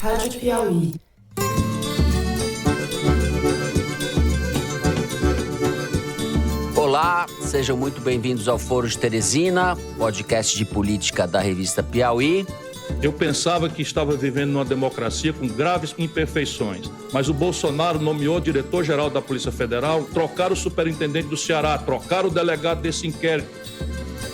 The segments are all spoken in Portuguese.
Rádio Piauí. Olá, sejam muito bem-vindos ao Foro de Teresina, podcast de política da revista Piauí. Eu pensava que estava vivendo numa democracia com graves imperfeições, mas o Bolsonaro nomeou o diretor-geral da Polícia Federal, trocaram o superintendente do Ceará, trocaram o delegado desse inquérito.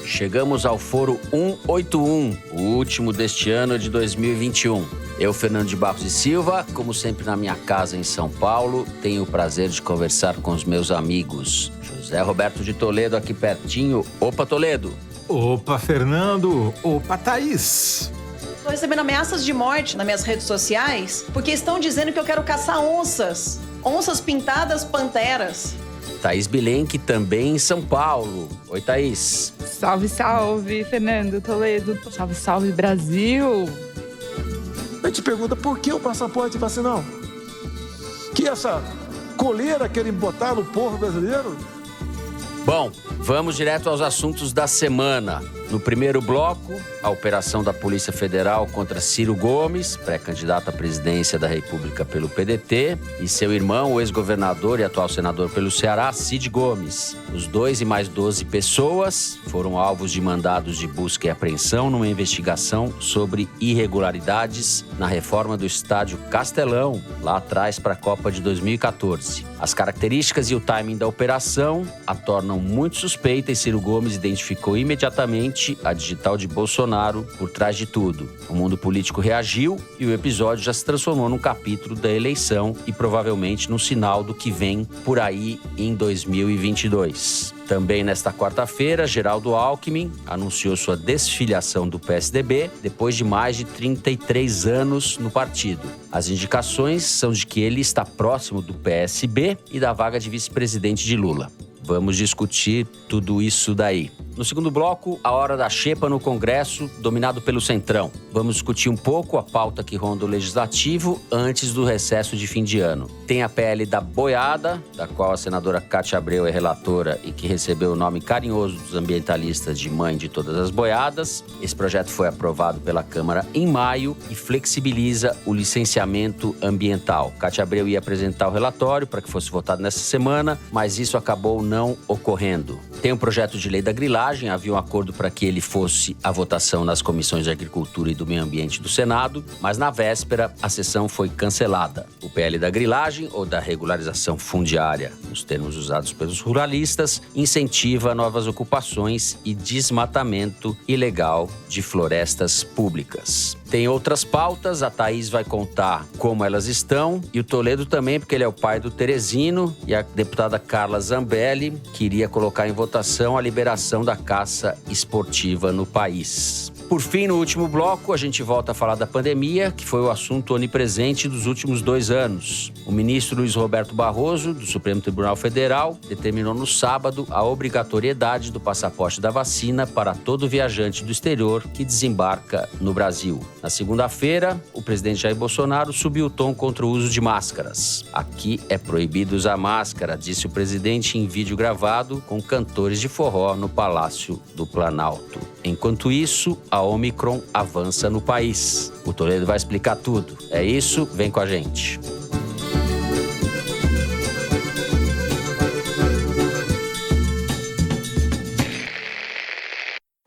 Chegamos ao Foro 181, o último deste ano de 2021. Eu, Fernando de Barros e Silva, como sempre na minha casa em São Paulo, tenho o prazer de conversar com os meus amigos. José Roberto de Toledo aqui pertinho. Opa, Toledo! Opa, Fernando! Opa, Thaís! Estou recebendo ameaças de morte nas minhas redes sociais porque estão dizendo que eu quero caçar onças. Onças pintadas panteras. Thaís Bilenque, também em São Paulo. Oi, Thaís. Salve, salve, Fernando, Toledo. Salve, salve, Brasil. A gente pergunta por que o passaporte vacinal? Que essa coleira querem botar no povo brasileiro? Bom, vamos direto aos assuntos da semana. No primeiro bloco, a operação da Polícia Federal contra Ciro Gomes, pré-candidato à presidência da República pelo PDT, e seu irmão, o ex-governador e atual senador pelo Ceará, Cid Gomes. Os dois e mais 12 pessoas foram alvos de mandados de busca e apreensão numa investigação sobre irregularidades na reforma do estádio Castelão, lá atrás para a Copa de 2014. As características e o timing da operação a tornam muito suspeita e Ciro Gomes identificou imediatamente a digital de Bolsonaro por trás de tudo. O mundo político reagiu e o episódio já se transformou num capítulo da eleição e provavelmente num sinal do que vem por aí em 2022. Também nesta quarta-feira, Geraldo Alckmin anunciou sua desfiliação do PSDB depois de mais de 33 anos no partido. As indicações são de que ele está próximo do PSB e da vaga de vice-presidente de Lula. Vamos discutir tudo isso daí. No segundo bloco, a hora da xepa no Congresso, dominado pelo Centrão. Vamos discutir um pouco a pauta que ronda o Legislativo antes do recesso de fim de ano. Tem a PL da boiada, da qual a senadora Cátia Abreu é relatora e que recebeu o nome carinhoso dos ambientalistas de mãe de todas as boiadas. Esse projeto foi aprovado pela Câmara em maio e flexibiliza o licenciamento ambiental. Cátia Abreu ia apresentar o relatório para que fosse votado nessa semana, mas isso acabou não ocorrendo. Tem um projeto de lei da grilagem, havia um acordo para que ele fosse à votação nas comissões de Agricultura e do Meio Ambiente do Senado, mas na véspera a sessão foi cancelada. O PL da grilagem, ou da regularização fundiária, nos termos usados pelos ruralistas, incentiva novas ocupações e desmatamento ilegal de florestas públicas. Tem outras pautas, a Thaís vai contar como elas estão, e o Toledo também, porque ele é o pai do Teresino, e a deputada Carla Zambelli queria colocar em votação a liberação da caça esportiva no país. Por fim, no último bloco, a gente volta a falar da pandemia, que foi o assunto onipresente dos últimos 2 anos. O ministro Luiz Roberto Barroso, do Supremo Tribunal Federal, determinou no sábado a obrigatoriedade do passaporte da vacina para todo viajante do exterior que desembarca no Brasil. Na segunda-feira, o presidente Jair Bolsonaro subiu o tom contra o uso de máscaras. Aqui é proibido usar máscara, disse o presidente em vídeo gravado com cantores de forró no Palácio do Planalto. Enquanto isso, a Omicron avança no país. O Toledo vai explicar tudo. É isso, vem com a gente.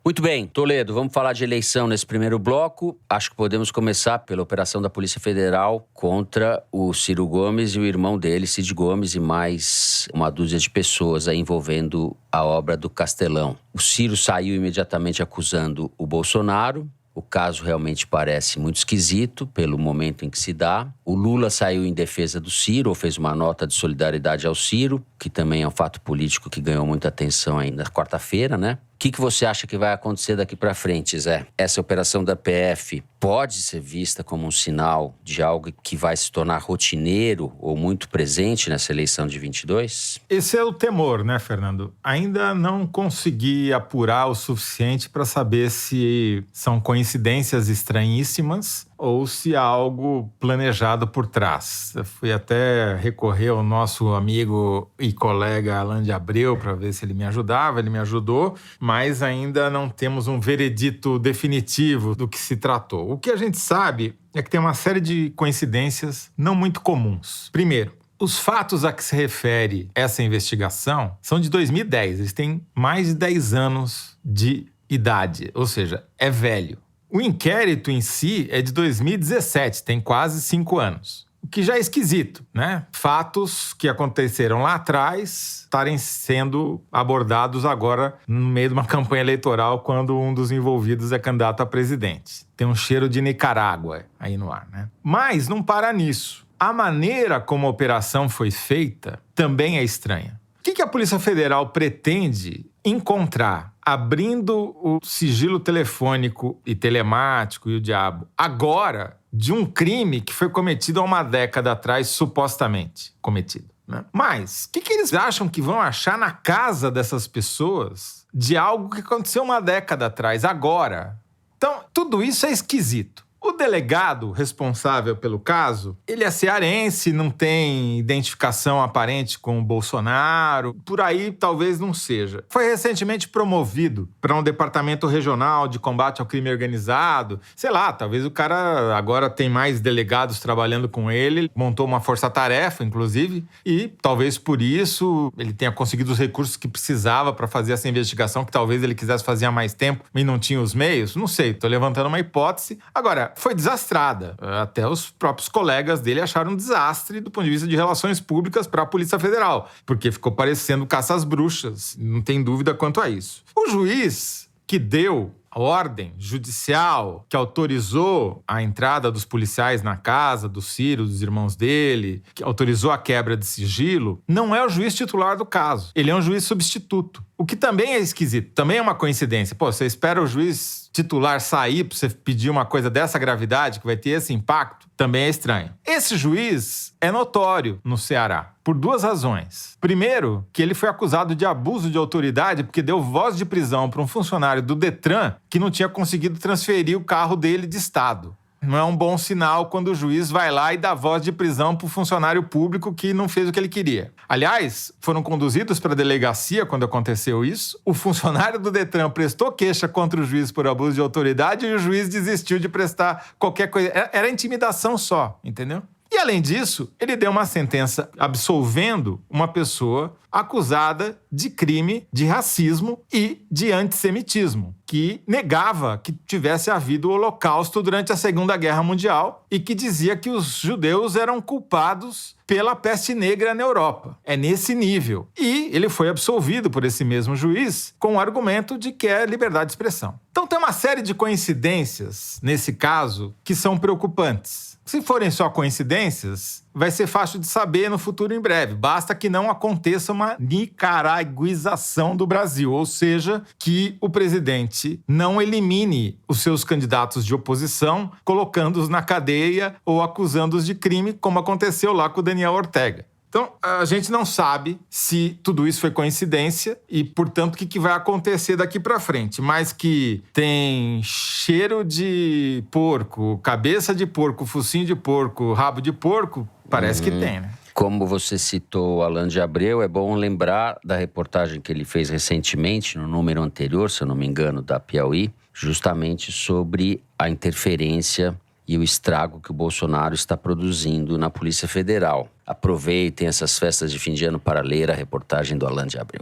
Muito bem, Toledo, vamos falar de eleição nesse primeiro bloco. Acho que podemos começar pela operação da Polícia Federal contra o Ciro Gomes e o irmão dele, Cid Gomes, e mais uma dúzia de pessoas aí envolvendo a obra do Castelão. O Ciro saiu imediatamente acusando o Bolsonaro. O caso realmente parece muito esquisito pelo momento em que se dá. O Lula saiu em defesa do Ciro, ou fez uma nota de solidariedade ao Ciro, que também é um fato político que ganhou muita atenção aí na quarta-feira, né? O que você acha que vai acontecer daqui para frente, Zé? Essa operação da PF pode ser vista como um sinal de algo que vai se tornar rotineiro ou muito presente nessa eleição de 22? Esse é o temor, né, Fernando? Ainda não consegui apurar o suficiente para saber se são coincidências estranhíssimas ou se há algo planejado por trás. Eu fui até recorrer ao nosso amigo e colega Alain de Abreu para ver se ele me ajudava, ele me ajudou, mas ainda não temos um veredito definitivo do que se tratou. O que a gente sabe é que tem uma série de coincidências não muito comuns. Primeiro, os fatos a que se refere essa investigação são de 2010. Eles têm mais de 10 anos de idade, ou seja, é velho. O inquérito em si é de 2017, tem quase 5 anos. O que já é esquisito, né? Fatos que aconteceram lá atrás estarem sendo abordados agora no meio de uma campanha eleitoral quando um dos envolvidos é candidato a presidente. Tem um cheiro de Nicarágua aí no ar, né? Mas não para nisso. A maneira como a operação foi feita também é estranha. O que a Polícia Federal pretende encontrar abrindo o sigilo telefônico e telemático e o diabo agora de um crime que foi cometido há uma década atrás, supostamente cometido, né? Mas o que eles acham que vão achar na casa dessas pessoas de algo que aconteceu uma década atrás, agora? Então, tudo isso é esquisito. O delegado responsável pelo caso, ele é cearense, não tem identificação aparente com o Bolsonaro, por aí talvez não seja. Foi recentemente promovido para um departamento regional de combate ao crime organizado. Sei lá, talvez o cara agora tem mais delegados trabalhando com ele, montou uma força-tarefa, inclusive, e talvez por isso ele tenha conseguido os recursos que precisava para fazer essa investigação, que talvez ele quisesse fazer há mais tempo e não tinha os meios. Não sei, estou levantando uma hipótese. Agora, foi desastrada. Até os próprios colegas dele acharam um desastre do ponto de vista de relações públicas para a Polícia Federal, porque ficou parecendo caça às bruxas, não tem dúvida quanto a isso. O juiz que deu a ordem judicial, que autorizou a entrada dos policiais na casa do Ciro, dos irmãos dele, que autorizou a quebra de sigilo, não é o juiz titular do caso. Ele é um juiz substituto. O que também é esquisito, também é uma coincidência. Pô, você espera o juiz titular sair para você pedir uma coisa dessa gravidade, que vai ter esse impacto, também é estranho. Esse juiz é notório no Ceará, por 2 razões. Primeiro, que ele foi acusado de abuso de autoridade porque deu voz de prisão para um funcionário do Detran que não tinha conseguido transferir o carro dele de estado. Não é um bom sinal quando o juiz vai lá e dá voz de prisão para o funcionário público que não fez o que ele queria. Aliás, foram conduzidos para a delegacia quando aconteceu isso. O funcionário do Detran prestou queixa contra o juiz por abuso de autoridade e o juiz desistiu de prestar qualquer coisa. Era intimidação só, entendeu? E, além disso, ele deu uma sentença absolvendo uma pessoa acusada de crime de racismo e de antissemitismo, que negava que tivesse havido o Holocausto durante a Segunda Guerra Mundial e que dizia que os judeus eram culpados pela peste negra na Europa. É nesse nível. E ele foi absolvido por esse mesmo juiz com o argumento de que é liberdade de expressão. Então tem uma série de coincidências nesse caso que são preocupantes. Se forem só coincidências, vai ser fácil de saber no futuro em breve. Basta que não aconteça uma nicaraguização do Brasil, ou seja, que o presidente não elimine os seus candidatos de oposição, colocando-os na cadeia ou acusando-os de crime, como aconteceu lá com o Daniel Ortega. Então, a gente não sabe se tudo isso foi coincidência e, portanto, o que vai acontecer daqui para frente. Mas que tem cheiro de porco, cabeça de porco, focinho de porco, rabo de porco, parece que tem, né? Como você citou Alan de Abreu, é bom lembrar da reportagem que ele fez recentemente, no número anterior, se eu não me engano, da Piauí, justamente sobre a interferência e o estrago que o Bolsonaro está produzindo na Polícia Federal. Aproveitem essas festas de fim de ano para ler a reportagem do Alan de Abreu.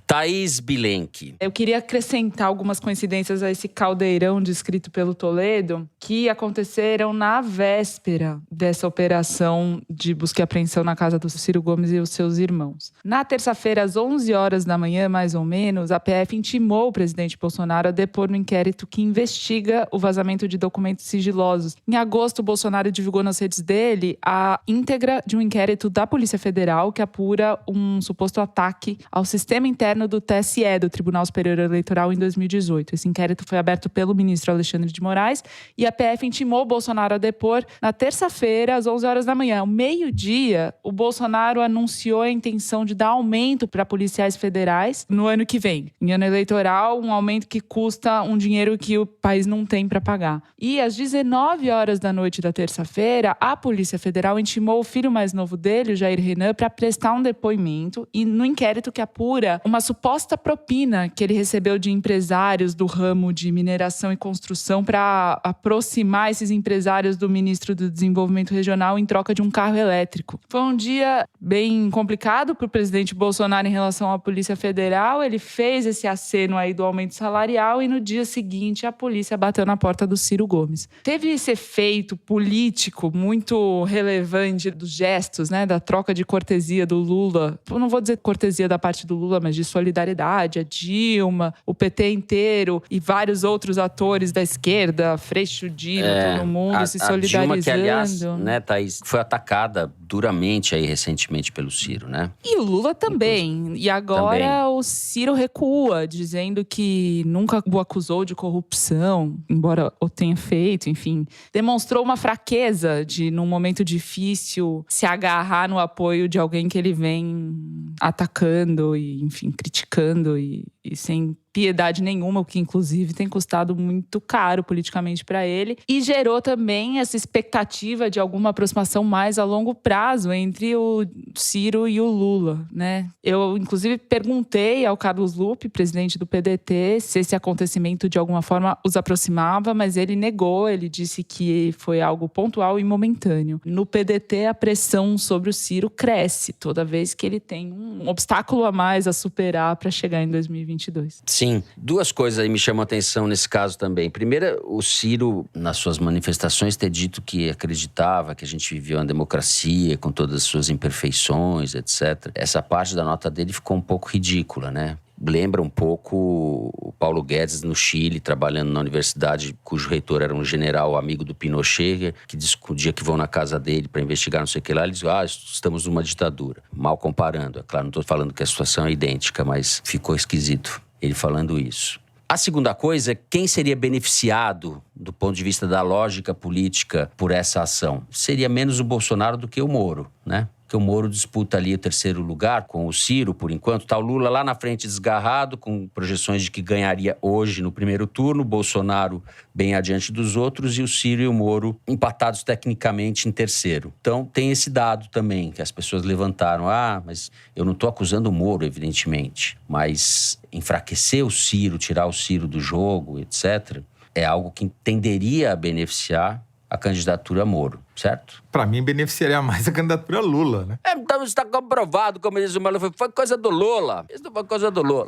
Thaís Bilenque. Eu queria acrescentar algumas coincidências a esse caldeirão descrito pelo Toledo, que aconteceram na véspera dessa operação de busca e apreensão na casa do Ciro Gomes e os seus irmãos. Na terça-feira, às 11 horas da manhã, mais ou menos, a PF intimou o presidente Bolsonaro a depor no inquérito que investiga o vazamento de documentos sigilosos. Em agosto, o Bolsonaro divulgou nas redes dele a íntegra de um inquérito da Polícia Federal que apura um suposto ataque ao sistema interno do TSE, do Tribunal Superior Eleitoral, em 2018. Esse inquérito foi aberto pelo ministro Alexandre de Moraes e a PF intimou o Bolsonaro a depor na terça-feira, às 11 horas da manhã. Ao meio-dia, o Bolsonaro anunciou a intenção de dar aumento para policiais federais no ano que vem. Em ano eleitoral, um aumento que custa um dinheiro que o país não tem para pagar. E às 19 horas da noite da terça-feira, a Polícia Federal intimou o filho mais novo alvo dele, o Jair Renan, para prestar um depoimento e no inquérito que apura uma suposta propina que ele recebeu de empresários do ramo de mineração e construção para aproximar esses empresários do ministro do Desenvolvimento Regional em troca de um carro elétrico. Foi um dia bem complicado para o presidente Bolsonaro em relação à Polícia Federal. Ele fez esse aceno aí do aumento salarial e no dia seguinte a polícia bateu na porta do Ciro Gomes. Teve esse efeito político muito relevante dos gestos, né, da troca de cortesia do Lula. Eu não vou dizer cortesia da parte do Lula, mas de solidariedade, a Dilma, o PT inteiro e vários outros atores da esquerda, Freixo, Dino, todo mundo se solidarizando. A Dilma, que, aliás, né, Thaís, foi atacada duramente aí recentemente pelo Ciro, né? E o Lula também. E agora o Ciro recua, dizendo que nunca o acusou de corrupção, embora o tenha feito, enfim. Demonstrou uma fraqueza de, num momento difícil, se agarrar no apoio de alguém que ele vem atacando e, enfim, criticando e sem piedade nenhuma, o que inclusive tem custado muito caro politicamente para ele. E gerou também essa expectativa de alguma aproximação mais a longo prazo entre o Ciro e o Lula, né? Eu, inclusive, perguntei ao Carlos Lupe, presidente do PDT, se esse acontecimento de alguma forma os aproximava, mas ele negou, ele disse que foi algo pontual e momentâneo. No PDT, a pressão sobre o Ciro cresce toda vez que ele tem um obstáculo a mais a superar para chegar em 2022. Sim, duas coisas aí me chamam a atenção nesse caso também. Primeiro, o Ciro, nas suas manifestações, ter dito que acreditava que a gente vivia uma democracia com todas as suas imperfeições, etc. Essa parte da nota dele ficou um pouco ridícula, né? Lembra um pouco o Paulo Guedes no Chile, trabalhando na universidade, cujo reitor era um general amigo do Pinochet, que diz que o dia que vão na casa dele para investigar não sei o que lá, eles dizem, estamos numa ditadura. Mal comparando, é claro, não estou falando que a situação é idêntica, mas ficou esquisito ele falando isso. A segunda coisa é quem seria beneficiado do ponto de vista da lógica política por essa ação. Seria menos o Bolsonaro do que o Moro, né? Porque o Moro disputa ali o terceiro lugar com o Ciro, por enquanto. Tá o Lula lá na frente desgarrado, com projeções de que ganharia hoje no primeiro turno, o Bolsonaro bem adiante dos outros e o Ciro e o Moro empatados tecnicamente em terceiro. Então tem esse dado também, que as pessoas levantaram. Mas eu não estou acusando o Moro, evidentemente, mas enfraquecer o Ciro, tirar o Ciro do jogo, etc., é algo que tenderia a beneficiar a candidatura Moro, certo? Para mim, beneficiaria mais a candidatura Lula, né? Então está comprovado, como diz o Malu, foi coisa do Lula. Isso não foi coisa do Lula.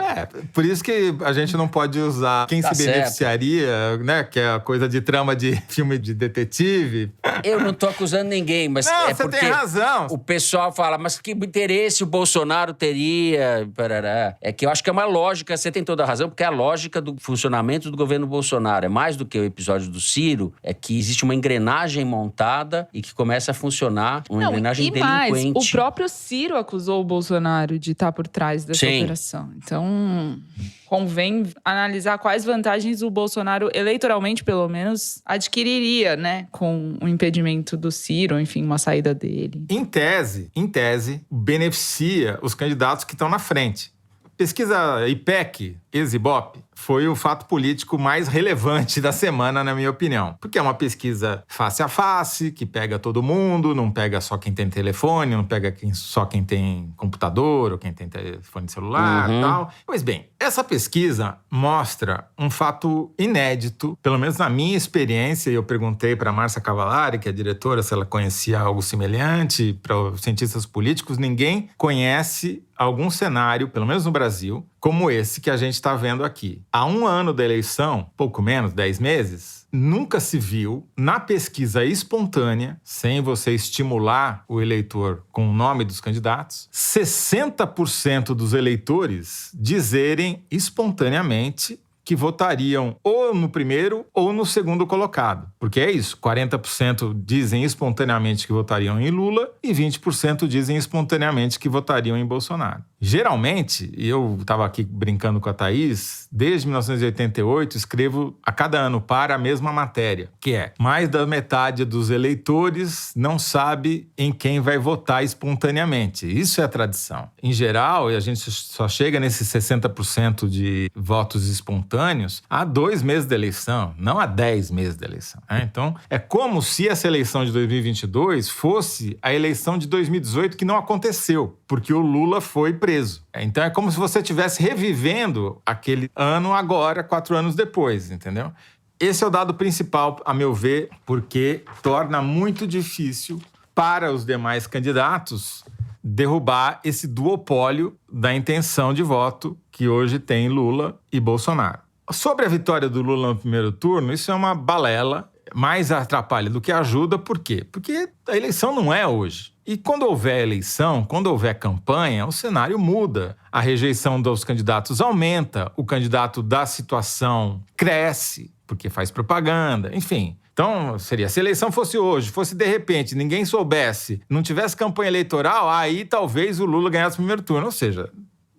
Por isso que a gente não pode usar quem se beneficiaria, né? Que é a coisa de trama de filme de detetive. Eu não tô acusando ninguém, mas não, é você porque tem razão. O pessoal fala, mas que interesse o Bolsonaro teria? Parará. É que eu acho que é uma lógica, você tem toda a razão, porque é a lógica do funcionamento do governo Bolsonaro. É mais do que o episódio do Ciro, é que existe uma engrenagem montada e que começa a funcionar, uma engrenagem delinquente. Mais, o próprio Ciro acusou o Bolsonaro de estar por trás dessa operação. Então, convém analisar quais vantagens o Bolsonaro, eleitoralmente pelo menos, adquiriria, né? Com o impedimento do Ciro, enfim, uma saída dele. Em tese, beneficia os candidatos que estão na frente. Pesquisa IPEC, ex-Ibope, foi o fato político mais relevante da semana, na minha opinião. Porque é uma pesquisa face a face, que pega todo mundo, não pega só quem tem telefone, não pega só quem tem computador ou quem tem telefone celular e tal. Pois bem, essa pesquisa mostra um fato inédito, pelo menos na minha experiência, e eu perguntei para a Márcia Cavallari, que é a diretora, se ela conhecia algo semelhante, para os cientistas políticos, ninguém conhece algum cenário, pelo menos no Brasil, como esse que a gente está vendo aqui. Há um ano da eleição, pouco menos, 10 meses, nunca se viu, na pesquisa espontânea, sem você estimular o eleitor com o nome dos candidatos, 60% dos eleitores dizerem espontaneamente que votariam ou no primeiro ou no segundo colocado. Porque é isso, 40% dizem espontaneamente que votariam em Lula e 20% dizem espontaneamente que votariam em Bolsonaro. Geralmente, eu estava aqui brincando com a Thaís, desde 1988 escrevo a cada ano para a mesma matéria, que é: mais da metade dos eleitores não sabe em quem vai votar espontaneamente. Isso é a tradição. Em geral, e a gente só chega nesses 60% de votos espontâneos há 2 meses da eleição, não há 10 meses da eleição. Então, é como se essa eleição de 2022 fosse a eleição de 2018 que não aconteceu, porque o Lula foi preso. Então é como se você estivesse revivendo aquele ano agora, 4 anos depois, entendeu? Esse é o dado principal, a meu ver, porque torna muito difícil para os demais candidatos derrubar esse duopólio da intenção de voto que hoje tem Lula e Bolsonaro. Sobre a vitória do Lula no primeiro turno, isso é uma balela, mais atrapalha do que ajuda. Por quê? Porque a eleição não é hoje. E quando houver eleição, quando houver campanha, o cenário muda. A rejeição dos candidatos aumenta, o candidato da situação cresce, porque faz propaganda, enfim. Então, seria, se a eleição fosse hoje, fosse de repente, ninguém soubesse, não tivesse campanha eleitoral, aí talvez o Lula ganhasse o primeiro turno. Ou seja,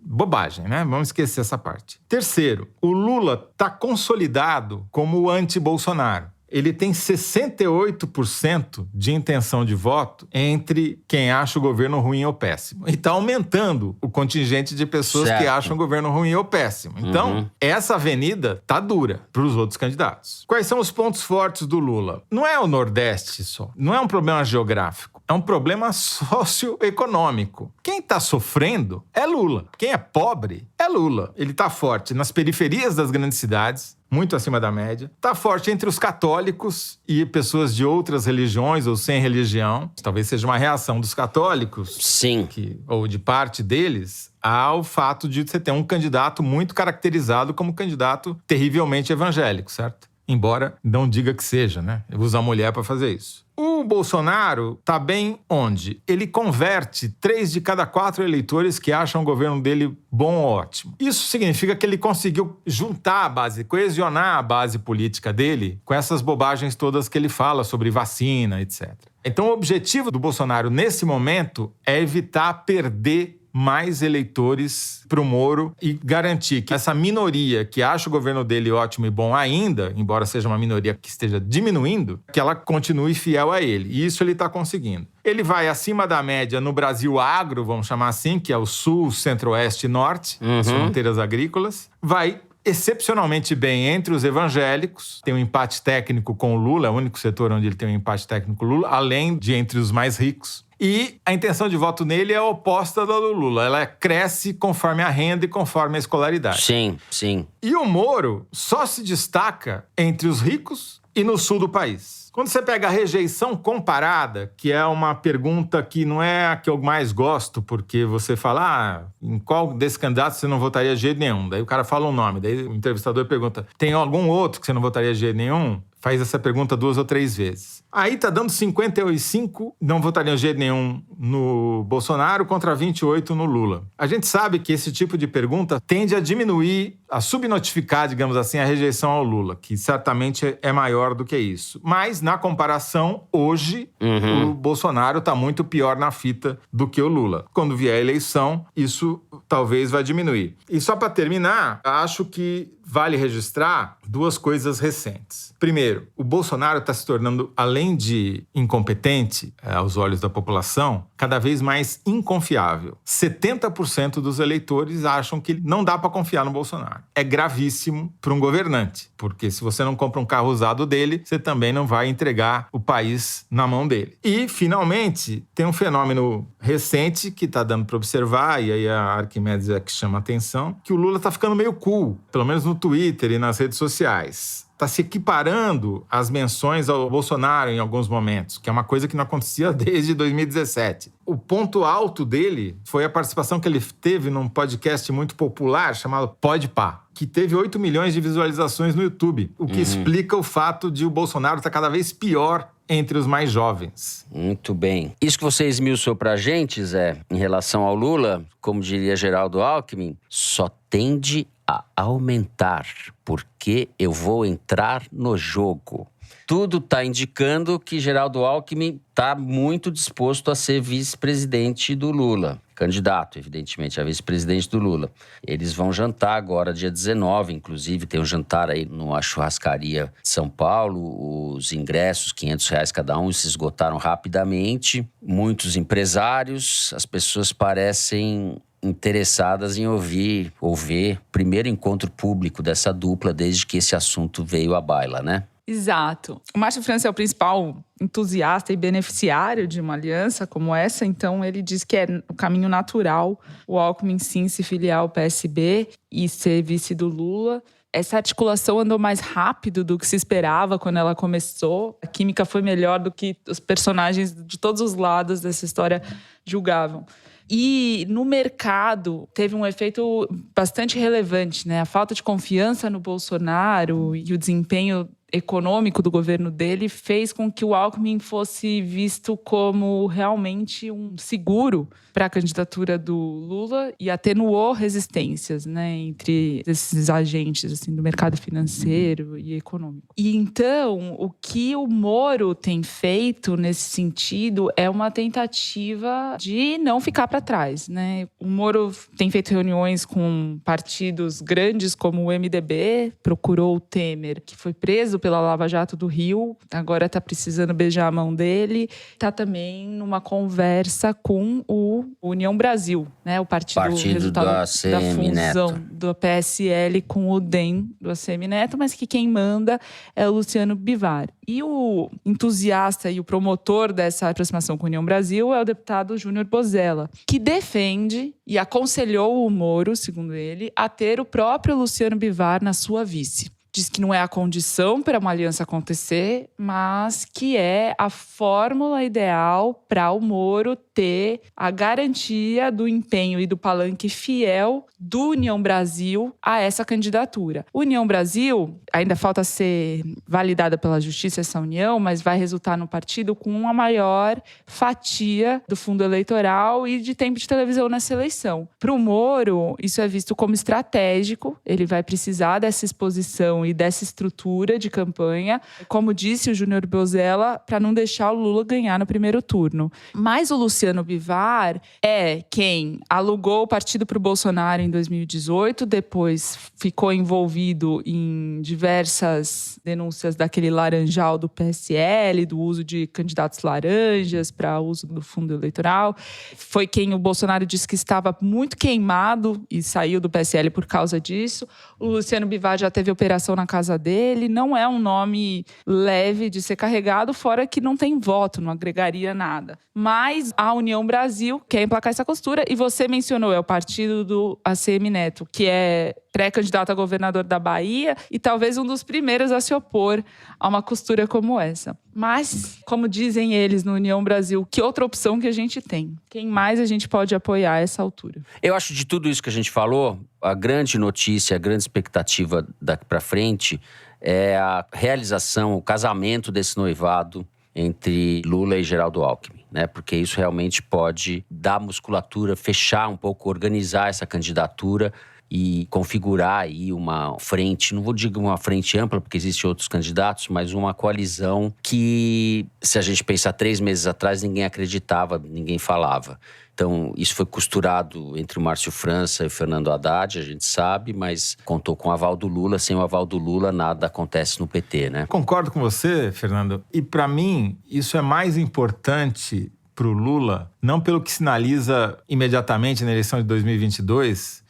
bobagem, né? Vamos esquecer essa parte. Terceiro, o Lula está consolidado como o anti-Bolsonaro. Ele tem 68% de intenção de voto entre quem acha o governo ruim ou péssimo. E está aumentando o contingente de pessoas que acham o governo ruim ou péssimo. Então, essa avenida está dura para os outros candidatos. Quais são os pontos fortes do Lula? Não é o Nordeste só. Não é um problema geográfico. É um problema socioeconômico. Quem está sofrendo é Lula. Quem é pobre é Lula. Ele está forte nas periferias das grandes cidades, muito acima da média. Está forte entre os católicos e pessoas de outras religiões ou sem religião. Talvez seja uma reação dos católicos, sim, ou de parte deles, ao fato de você ter um candidato muito caracterizado como candidato terrivelmente evangélico, certo? Embora não diga que seja, né? Usa a mulher para fazer isso. O Bolsonaro está bem onde? Ele converte 3 de cada 4 eleitores que acham o governo dele bom ou ótimo. Isso significa que ele conseguiu juntar a base, coesionar a base política dele com essas bobagens todas que ele fala sobre vacina, etc. Então, o objetivo do Bolsonaro nesse momento é evitar perder mais eleitores para o Moro e garantir que essa minoria que acha o governo dele ótimo e bom ainda, embora seja uma minoria que esteja diminuindo, que ela continue fiel a ele. E isso ele está conseguindo. Ele vai acima da média no Brasil agro, vamos chamar assim, que é o sul, centro-oeste e norte, as fronteiras agrícolas. Vai excepcionalmente bem entre os evangélicos, tem um empate técnico com o Lula, é o único setor onde ele tem um empate técnico com o Lula, além de entre os mais ricos. E a intenção de voto nele é oposta da do Lula. Ela cresce conforme a renda e conforme a escolaridade. Sim, sim. E o Moro só se destaca entre os ricos e no sul do país. Quando você pega a rejeição comparada, que é uma pergunta que não é a que eu mais gosto, porque você fala, em qual desse candidato você não votaria de jeito nenhum? Daí o cara fala um nome, daí o entrevistador pergunta, tem algum outro que você não votaria de jeito nenhum? Faz essa pergunta 2 ou 3 vezes. Aí tá dando 55, não votariam de jeito nenhum no Bolsonaro contra 28 no Lula. A gente sabe que esse tipo de pergunta tende a diminuir, a subnotificar, digamos assim, a rejeição ao Lula, que certamente é maior do que isso. Mas, na comparação, hoje, o Bolsonaro tá muito pior na fita do que o Lula. Quando vier a eleição, isso talvez vai diminuir. E só para terminar, acho que vale registrar 2 coisas recentes. Primeiro, o Bolsonaro está se tornando, além de incompetente aos olhos da população, cada vez mais inconfiável. 70% dos eleitores acham que não dá para confiar no Bolsonaro. É gravíssimo para um governante, porque se você não compra um carro usado dele, você também não vai entregar o país na mão dele. E, finalmente, tem um fenômeno recente que está dando para observar, e aí a Arquimedes é que chama a atenção, que o Lula está ficando meio cool, pelo menos no Twitter e nas redes sociais. Está se equiparando às menções ao Bolsonaro em alguns momentos, que é uma coisa que não acontecia desde 2017. O ponto alto dele foi a participação que ele teve num podcast muito popular chamado Podpah, que teve 8 milhões de visualizações no YouTube, o que explica o fato de o Bolsonaro estar cada vez pior entre os mais jovens. Muito bem. Isso que você esmiuçou pra gente, Zé, em relação ao Lula, como diria Geraldo Alckmin, só tende a aumentar, porque eu vou entrar no jogo. tudo está indicando que Geraldo Alckmin está muito disposto a ser vice-presidente do Lula. Candidato, evidentemente, a vice-presidente do Lula. Eles vão jantar agora, dia 19, inclusive. Tem um jantar aí numa churrascaria de São Paulo. Os ingressos, R$500 cada um, se esgotaram rapidamente. Muitos empresários, as pessoas parecem interessadas em ouvir ou ver o primeiro encontro público dessa dupla desde que esse assunto veio à baila, né? Exato. O Márcio França é o principal entusiasta e beneficiário de uma aliança como essa, então ele diz que é o caminho natural o Alckmin sim se filiar ao PSB e ser vice do Lula. Essa articulação andou mais rápido do que se esperava quando ela começou. A química foi melhor do que os personagens de todos os lados dessa história julgavam. E no mercado teve um efeito bastante relevante, né? A falta de confiança no Bolsonaro e o desempenho econômico do governo dele fez com que o Alckmin fosse visto como realmente um seguro para a candidatura do Lula e atenuou resistências, né, entre esses agentes assim, do mercado financeiro e econômico. E então, o que o Moro tem feito nesse sentido é uma tentativa de não ficar para trás, né? O Moro tem feito reuniões com partidos grandes como o MDB, procurou o Temer, que foi preso pela Lava Jato do Rio, agora está precisando beijar a mão dele. Está também numa conversa com o União Brasil, né? O partido resultado da fusão do PSL com o DEM do ACM Neto, mas que quem manda é o Luciano Bivar. E o entusiasta e o promotor dessa aproximação com a União Brasil é o deputado Júnior Bozella, que defende e aconselhou o Moro, segundo ele, a ter o próprio Luciano Bivar na sua vice. Diz que não é a condição para uma aliança acontecer, mas que é a fórmula ideal para o Moro ter a garantia do empenho e do palanque fiel do União Brasil a essa candidatura. União Brasil, ainda falta ser validada pela Justiça essa união, mas vai resultar no partido com uma maior fatia do fundo eleitoral e de tempo de televisão nessa eleição. Para o Moro, isso é visto como estratégico, ele vai precisar dessa exposição e dessa estrutura de campanha, como disse o Júnior Bozella, para não deixar o Lula ganhar no primeiro turno. Mas o Luciano Bivar é quem alugou o partido para o Bolsonaro em 2018, depois ficou envolvido em diversas denúncias daquele laranjal do PSL, do uso de candidatos laranjas para uso do fundo eleitoral. Foi quem o Bolsonaro disse que estava muito queimado e saiu do PSL por causa disso. O Luciano Bivar já teve operação na casa dele, não é um nome leve de ser carregado, fora que não tem voto, não agregaria nada. Mas a União Brasil quer emplacar essa costura, e você mencionou, é o partido do ACM Neto, que é pré-candidato a governador da Bahia e talvez um dos primeiros a se opor a uma costura como essa. Mas, como dizem eles no União Brasil, que outra opção que a gente tem? Quem mais a gente pode apoiar a essa altura? Eu acho de tudo isso que a gente falou, a grande notícia, a grande expectativa daqui para frente é a realização, o casamento desse noivado entre Lula e Geraldo Alckmin, né? Porque isso realmente pode dar musculatura, fechar um pouco, organizar essa candidatura e configurar aí uma frente, não vou dizer uma frente ampla, porque existem outros candidatos, mas uma coalizão que, se a gente pensar 3 meses atrás, ninguém acreditava, ninguém falava. Então, isso foi costurado entre o Márcio França e o Fernando Haddad, a gente sabe, mas contou com o aval do Lula. Sem o aval do Lula, nada acontece no PT, né? Concordo com você, Fernando. E, para mim, isso é mais importante para o Lula, não pelo que sinaliza imediatamente na eleição de 2022,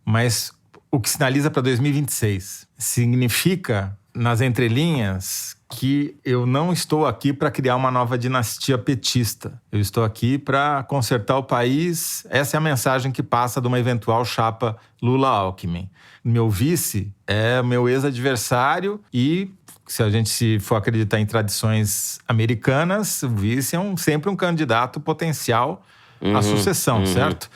mas o que sinaliza para 2026. Significa, nas entrelinhas, que eu não estou aqui para criar uma nova dinastia petista. Eu estou aqui para consertar o país. Essa é a mensagem que passa de uma eventual chapa Lula-Alckmin. Meu vice é meu ex-adversário e, se a gente for acreditar em tradições americanas, o vice é sempre um candidato potencial à sucessão, certo?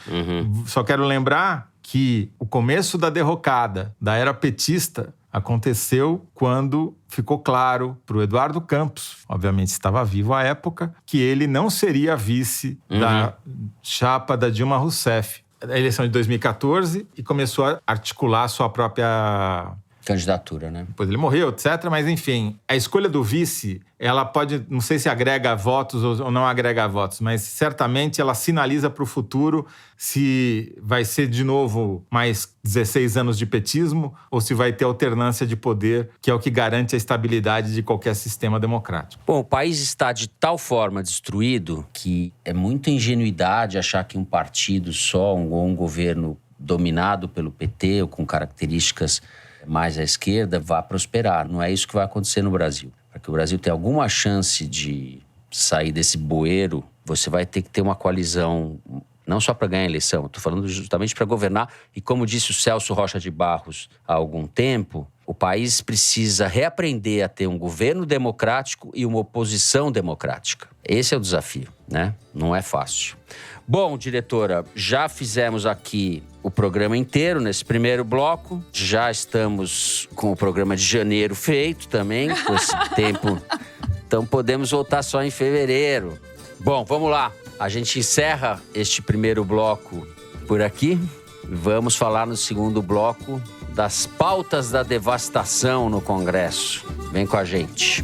Só quero lembrar que o começo da derrocada da era petista aconteceu quando ficou claro para o Eduardo Campos, obviamente estava vivo à época, que ele não seria vice da chapa da Dilma Rousseff. A eleição de 2014 e começou a articular sua própria candidatura, né? Depois ele morreu, etc. Mas, enfim, a escolha do vice, ela pode, não sei se agrega votos ou não agrega votos, mas certamente ela sinaliza para o futuro se vai ser de novo mais 16 anos de petismo ou se vai ter alternância de poder, que é o que garante a estabilidade de qualquer sistema democrático. Bom, o país está de tal forma destruído que é muita ingenuidade achar que um partido só, ou um governo dominado pelo PT ou com características mais à esquerda, vá prosperar. Não é isso que vai acontecer no Brasil. Para que o Brasil tenha alguma chance de sair desse bueiro, você vai ter que ter uma coalizão, não só para ganhar a eleição, estou falando justamente para governar. E como disse o Celso Rocha de Barros há algum tempo, o país precisa reaprender a ter um governo democrático e uma oposição democrática. Esse é o desafio, né? Não é fácil. Bom, diretora, já fizemos aqui o programa inteiro nesse primeiro bloco. Já estamos com o programa de janeiro feito também, com esse tempo. Então podemos voltar só em fevereiro. Bom, vamos lá. A gente encerra este primeiro bloco por aqui. Vamos falar no segundo bloco das pautas da devastação no Congresso. Vem com a gente.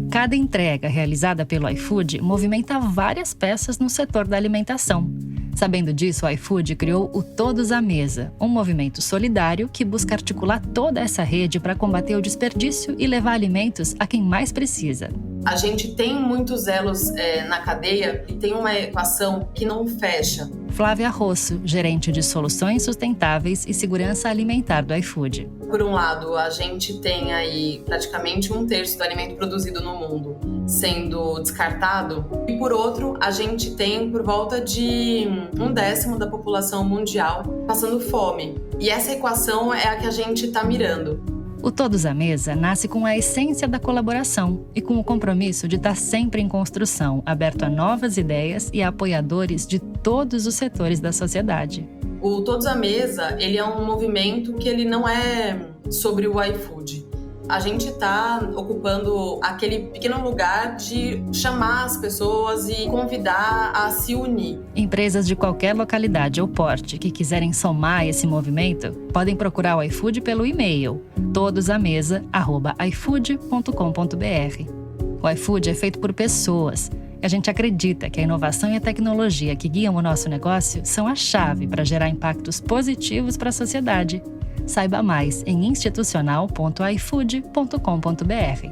Cada entrega realizada pelo iFood movimenta várias peças no setor da alimentação. Sabendo disso, o iFood criou o Todos à Mesa, um movimento solidário que busca articular toda essa rede para combater o desperdício e levar alimentos a quem mais precisa. A gente tem muitos elos na cadeia e tem uma equação que não fecha. Flávia Rosso, gerente de soluções sustentáveis e segurança alimentar do iFood. Por um lado, a gente tem aí praticamente 1/3 do alimento produzido no mundo sendo descartado. E por outro, a gente tem por volta de 1/10 da população mundial passando fome. E essa equação é a que a gente está mirando. O Todos à Mesa nasce com a essência da colaboração e com o compromisso de estar sempre em construção, aberto a novas ideias e a apoiadores de todos os setores da sociedade. O Todos à Mesa, ele é um movimento que ele não é sobre o iFood. A gente está ocupando aquele pequeno lugar de chamar as pessoas e convidar a se unir. Empresas de qualquer localidade ou porte que quiserem somar esse movimento, podem procurar o iFood pelo e-mail todosamesa@ifood.com.br. O iFood é feito por pessoas. A gente acredita que a inovação e a tecnologia que guiam o nosso negócio são a chave para gerar impactos positivos para a sociedade. Saiba mais em institucional.ifood.com.br.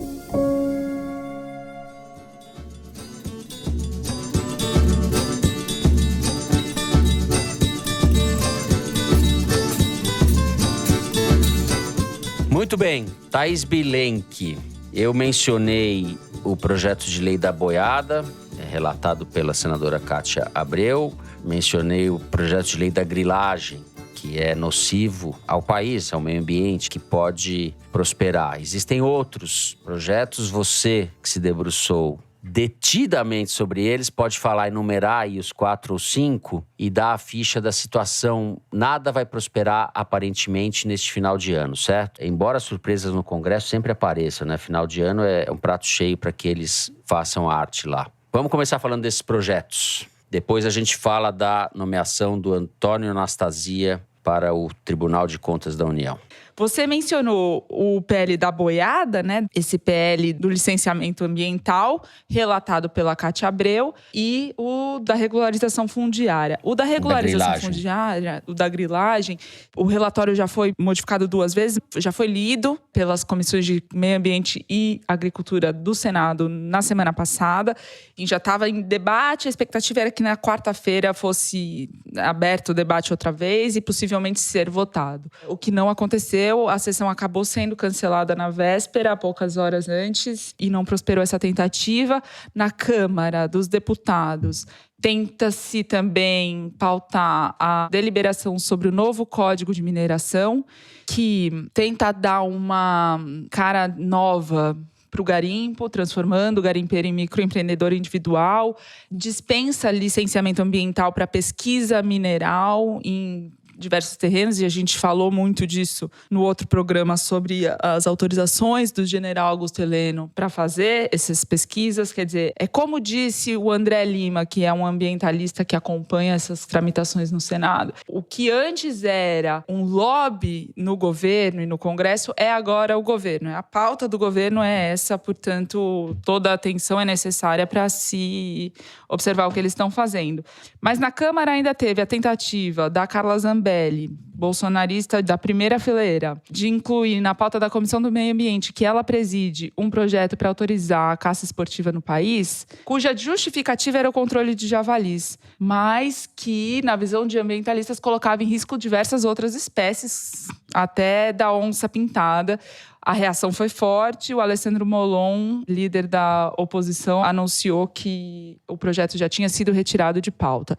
Muito bem, Thaís Bilenque. Eu mencionei o projeto de lei da boiada, relatado pela senadora Cátia Abreu. Mencionei o projeto de lei da grilagem, que é nocivo ao país, ao meio ambiente, que pode prosperar. Existem outros projetos, você que se debruçou detidamente sobre eles, pode falar, enumerar aí os 4 ou 5 e dar a ficha da situação. Nada vai prosperar, aparentemente, neste final de ano, certo? Embora as surpresas no Congresso sempre apareçam, né? Final de ano é um prato cheio para que eles façam arte lá. Vamos começar falando desses projetos. Depois a gente fala da nomeação do Antônio Anastasia para o Tribunal de Contas da União. Você mencionou o PL da boiada, né? Esse PL do licenciamento ambiental, relatado pela Cátia Abreu, e o da regularização fundiária. O da regularização fundiária, o da grilagem, o relatório já foi modificado 2 vezes, já foi lido pelas comissões de Meio Ambiente e Agricultura do Senado na semana passada, e já estava em debate. A expectativa era que na quarta-feira fosse aberto o debate outra vez e possivelmente ser votado. O que não aconteceu. A sessão acabou sendo cancelada na véspera, poucas horas antes, e não prosperou essa tentativa. Na Câmara dos Deputados, tenta-se também pautar a deliberação sobre o novo Código de Mineração, que tenta dar uma cara nova para o garimpo, transformando o garimpeiro em microempreendedor individual, dispensa licenciamento ambiental para pesquisa mineral em diversos terrenos, e a gente falou muito disso no outro programa sobre as autorizações do general Augusto Heleno para fazer essas pesquisas. Quer dizer, é como disse o André Lima, que é um ambientalista que acompanha essas tramitações no Senado, o que antes era um lobby no governo e no Congresso é agora o governo. A pauta do governo é essa, portanto, toda a atenção é necessária para se observar o que eles estão fazendo. Mas na Câmara ainda teve a tentativa da Carla Zambelli, bolsonarista da primeira fileira, de incluir na pauta da Comissão do Meio Ambiente, que ela preside, um projeto para autorizar a caça esportiva no país, cuja justificativa era o controle de javalis, mas que, na visão de ambientalistas, colocava em risco diversas outras espécies, até da onça pintada. A reação foi forte. O Alessandro Molon, líder da oposição, anunciou que o projeto já tinha sido retirado de pauta.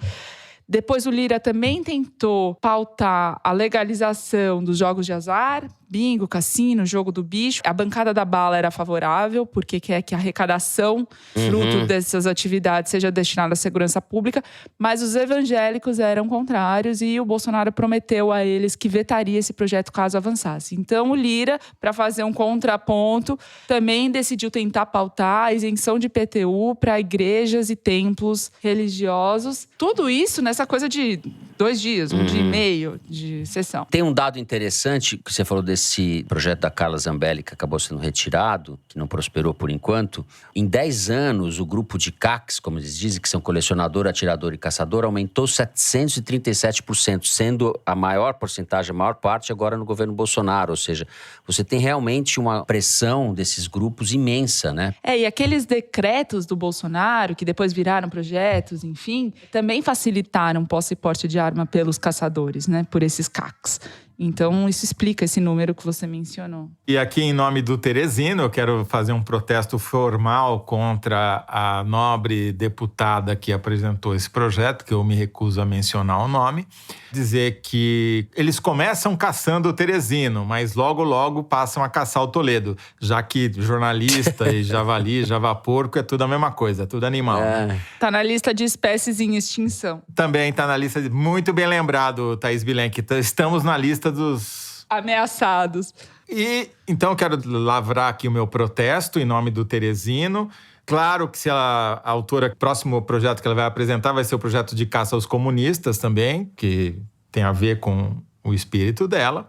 Depois o Lira também tentou pautar a legalização dos jogos de azar, bingo, cassino, jogo do bicho. A bancada da bala era favorável, porque quer que a arrecadação fruto dessas atividades seja destinada à segurança pública. Mas os evangélicos eram contrários e o Bolsonaro prometeu a eles que vetaria esse projeto caso avançasse. Então o Lira, para fazer um contraponto, também decidiu tentar pautar a isenção de IPTU para igrejas e templos religiosos. Tudo isso nessa coisa de 2 dias, um dia e meio de sessão. Tem um dado interessante que você falou desse projeto da Carla Zambelli que acabou sendo retirado, que não prosperou por enquanto. Em 10 anos, o grupo de CACs, como eles dizem, que são colecionador, atirador e caçador, aumentou 737%, sendo a maior porcentagem, a maior parte agora no governo Bolsonaro. Ou seja, você tem realmente uma pressão desses grupos imensa, né? E aqueles decretos do Bolsonaro, que depois viraram projetos, enfim, também facilitaram posse e porte de arma pelos caçadores, né? Por esses CACs. Então, isso explica esse número que você mencionou. E aqui, em nome do Teresino, eu quero fazer um protesto formal contra a nobre deputada que apresentou esse projeto, que eu me recuso a mencionar o nome. Dizer que eles começam caçando o Teresino, mas logo, logo passam a caçar o Toledo. Já que jornalista e javali, javaporco é tudo a mesma coisa, é tudo animal. Né? Tá na lista de espécies em extinção. Também tá na lista, muito bem lembrado, Thaís Bilenque. Estamos na lista dos ameaçados. E então eu quero lavrar aqui o meu protesto em nome do Teresino. Claro que se a autora, o próximo projeto que ela vai apresentar vai ser o projeto de caça aos comunistas também, que tem a ver com o espírito dela.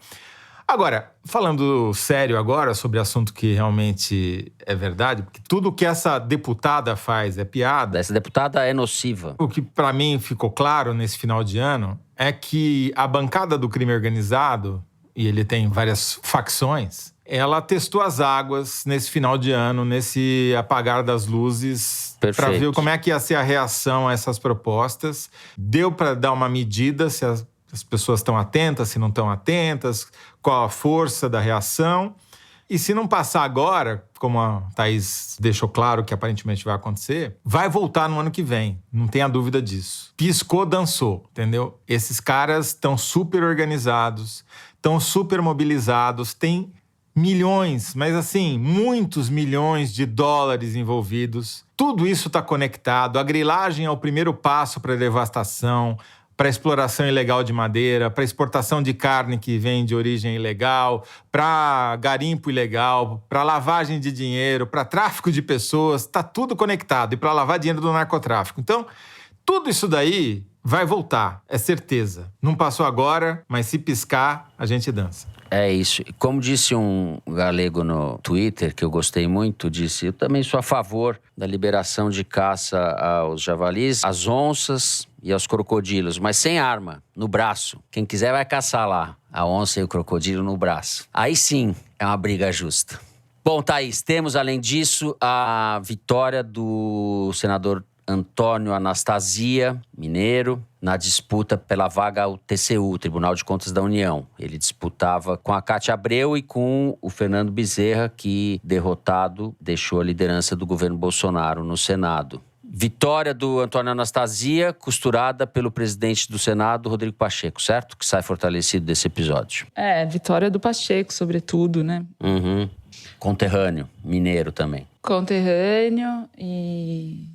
Agora, falando sério agora sobre assunto que realmente é verdade, porque tudo que essa deputada faz é piada. Essa deputada é nociva. O que para mim ficou claro nesse final de ano é que a bancada do crime organizado, e ele tem várias facções, ela testou as águas nesse final de ano, nesse apagar das luzes, para ver como é que ia ser a reação a essas propostas. Deu para dar uma medida se as pessoas estão atentas, se não estão atentas, qual a força da reação. E se não passar agora, como a Thaís deixou claro que aparentemente vai acontecer, vai voltar no ano que vem, não tenha dúvida disso. Piscou, dançou, entendeu? Esses caras estão super organizados, estão super mobilizados, tem milhões, mas assim, muitos milhões de dólares envolvidos. Tudo isso está conectado. A grilagem é o primeiro passo para a devastação, para exploração ilegal de madeira, para exportação de carne que vem de origem ilegal, para garimpo ilegal, para lavagem de dinheiro, para tráfico de pessoas, está tudo conectado, e para lavar dinheiro do narcotráfico. Então, tudo isso daí vai voltar, é certeza. Não passou agora, mas se piscar, a gente dança. É isso. Como disse um galego no Twitter, que eu gostei muito, disse: eu também sou a favor da liberação de caça aos javalis, às onças e aos crocodilos, mas sem arma, no braço. Quem quiser vai caçar lá, a onça e o crocodilo no braço. Aí sim, é uma briga justa. Bom, Thaís, temos além disso a vitória do senador Antônio Anastasia, mineiro, na disputa pela vaga ao TCU, Tribunal de Contas da União. Ele disputava com a Cátia Abreu e com o Fernando Bezerra, que, derrotado, deixou a liderança do governo Bolsonaro no Senado. Vitória do Antônio Anastasia, costurada pelo presidente do Senado, Rodrigo Pacheco, certo? Que sai fortalecido desse episódio. Vitória do Pacheco, sobretudo, né? Conterrâneo, mineiro também. Conterrâneo e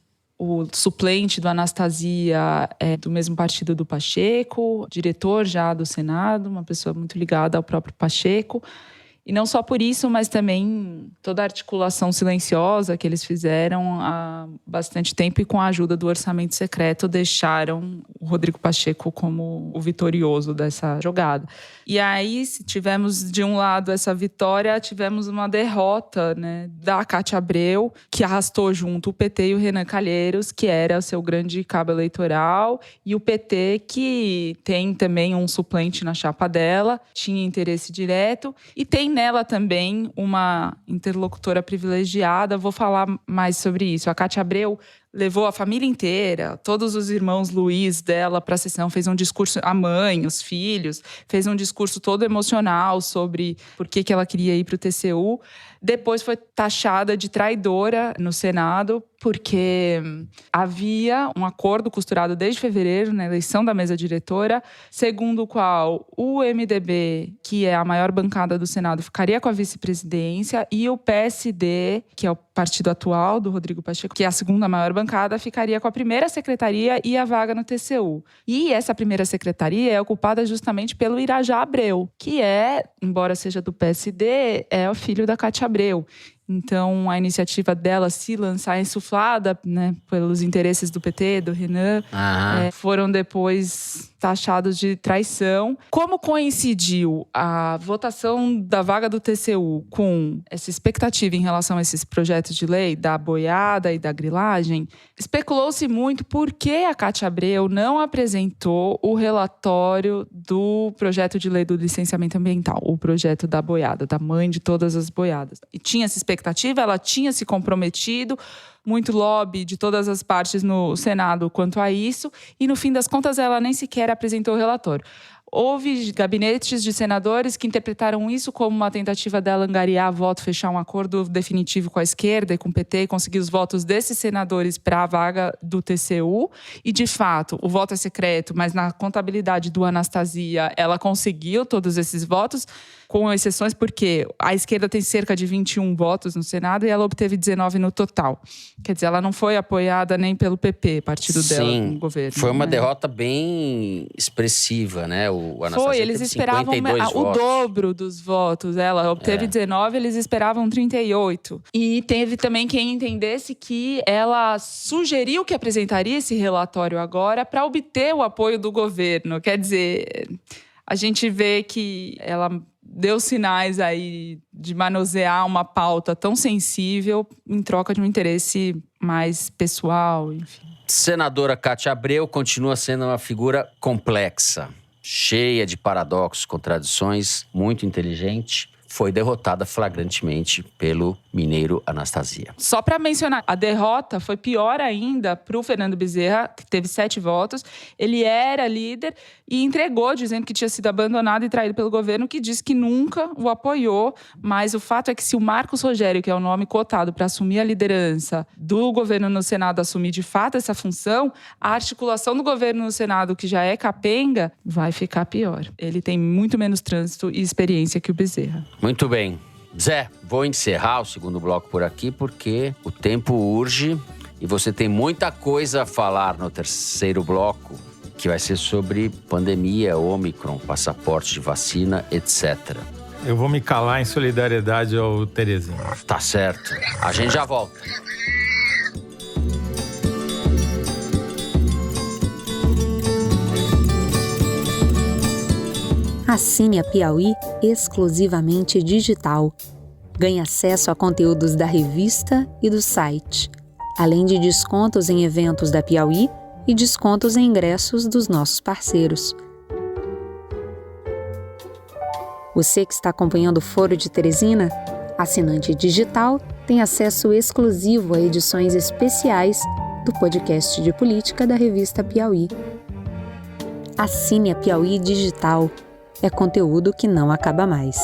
O suplente do Anastasia é do mesmo partido do Pacheco, diretor já do Senado, uma pessoa muito ligada ao próprio Pacheco. E não só por isso, mas também toda a articulação silenciosa que eles fizeram há bastante tempo e com a ajuda do orçamento secreto deixaram o Rodrigo Pacheco como o vitorioso dessa jogada. E aí, se tivemos de um lado essa vitória, tivemos uma derrota, né, da Cátia Abreu, que arrastou junto o PT e o Renan Calheiros, que era o seu grande cabo eleitoral, e o PT, que tem também um suplente na chapa dela, tinha interesse direto, e tem nela também uma interlocutora privilegiada. Vou falar mais sobre isso. A Cátia Abreu levou a família inteira, todos os irmãos Luiz dela para a sessão, fez um discurso, a mãe, os filhos, fez um discurso todo emocional sobre por que ela queria ir para o TCU. Depois foi taxada de traidora no Senado, porque havia um acordo costurado desde fevereiro, na eleição da mesa diretora, segundo o qual o MDB, que é a maior bancada do Senado, ficaria com a vice-presidência, e o PSD, que é o partido atual do Rodrigo Pacheco, que é a segunda maior bancada, ficaria com a primeira secretaria e a vaga no TCU. E essa primeira secretaria é ocupada justamente pelo Irajá Abreu, que é, embora seja do PSD, é o filho da Cátia Abreu. Então, a iniciativa dela se lançar insuflada, né, pelos interesses do PT, do Renan, foram depois taxados de traição. Como coincidiu a votação da vaga do TCU com essa expectativa em relação a esses projetos de lei da boiada e da grilagem, especulou-se muito por que a Cátia Abreu não apresentou o relatório do projeto de lei do licenciamento ambiental, o projeto da boiada, da mãe de todas as boiadas. E tinha essa expectativa, ela tinha se comprometido, muito lobby de todas as partes no Senado quanto a isso, e no fim das contas ela nem sequer apresentou o relatório. Houve gabinetes de senadores que interpretaram isso como uma tentativa dela angariar voto, fechar um acordo definitivo com a esquerda e com o PT e conseguir os votos desses senadores para a vaga do TCU. E, de fato, o voto é secreto, mas na contabilidade do Anastasia, ela conseguiu todos esses votos, com exceções porque a esquerda tem cerca de 21 votos no Senado e ela obteve 19 no total. Quer dizer, ela não foi apoiada nem pelo PP, partido dela no governo. Foi uma derrota bem expressiva, né? O Anastasia foi, eles esperavam o dobro dos votos. Ela obteve 19, eles esperavam 38. E teve também quem entendesse que ela sugeriu que apresentaria esse relatório agora para obter o apoio do governo. Quer dizer, a gente vê que ela deu sinais aí de manusear uma pauta tão sensível em troca de um interesse mais pessoal, enfim. Senadora Cátia Abreu continua sendo uma figura complexa, cheia de paradoxos, contradições, muito inteligente. Foi derrotada flagrantemente pelo mineiro Anastasia. Só para mencionar, a derrota foi pior ainda para o Fernando Bezerra, que teve 7 votos. Ele era líder e entregou, dizendo que tinha sido abandonado e traído pelo governo, que disse que nunca o apoiou. Mas o fato é que se o Marcos Rogério, que é o nome cotado para assumir a liderança do governo no Senado, assumir de fato essa função, a articulação do governo no Senado, que já é capenga, vai ficar pior. Ele tem muito menos trânsito e experiência que o Bezerra. Muito bem. Zé, vou encerrar o segundo bloco por aqui porque o tempo urge e você tem muita coisa a falar no terceiro bloco, que vai ser sobre pandemia, Ômicron, passaporte de vacina, etc. Eu vou me calar em solidariedade ao Terezinha. Tá certo. A gente já volta. Assine a Piauí exclusivamente digital. Ganhe acesso a conteúdos da revista e do site, além de descontos em eventos da Piauí e descontos em ingressos dos nossos parceiros. Você que está acompanhando o Foro de Teresina, assinante digital, tem acesso exclusivo a edições especiais do podcast de política da revista Piauí. Assine a Piauí digital. É conteúdo que não acaba mais.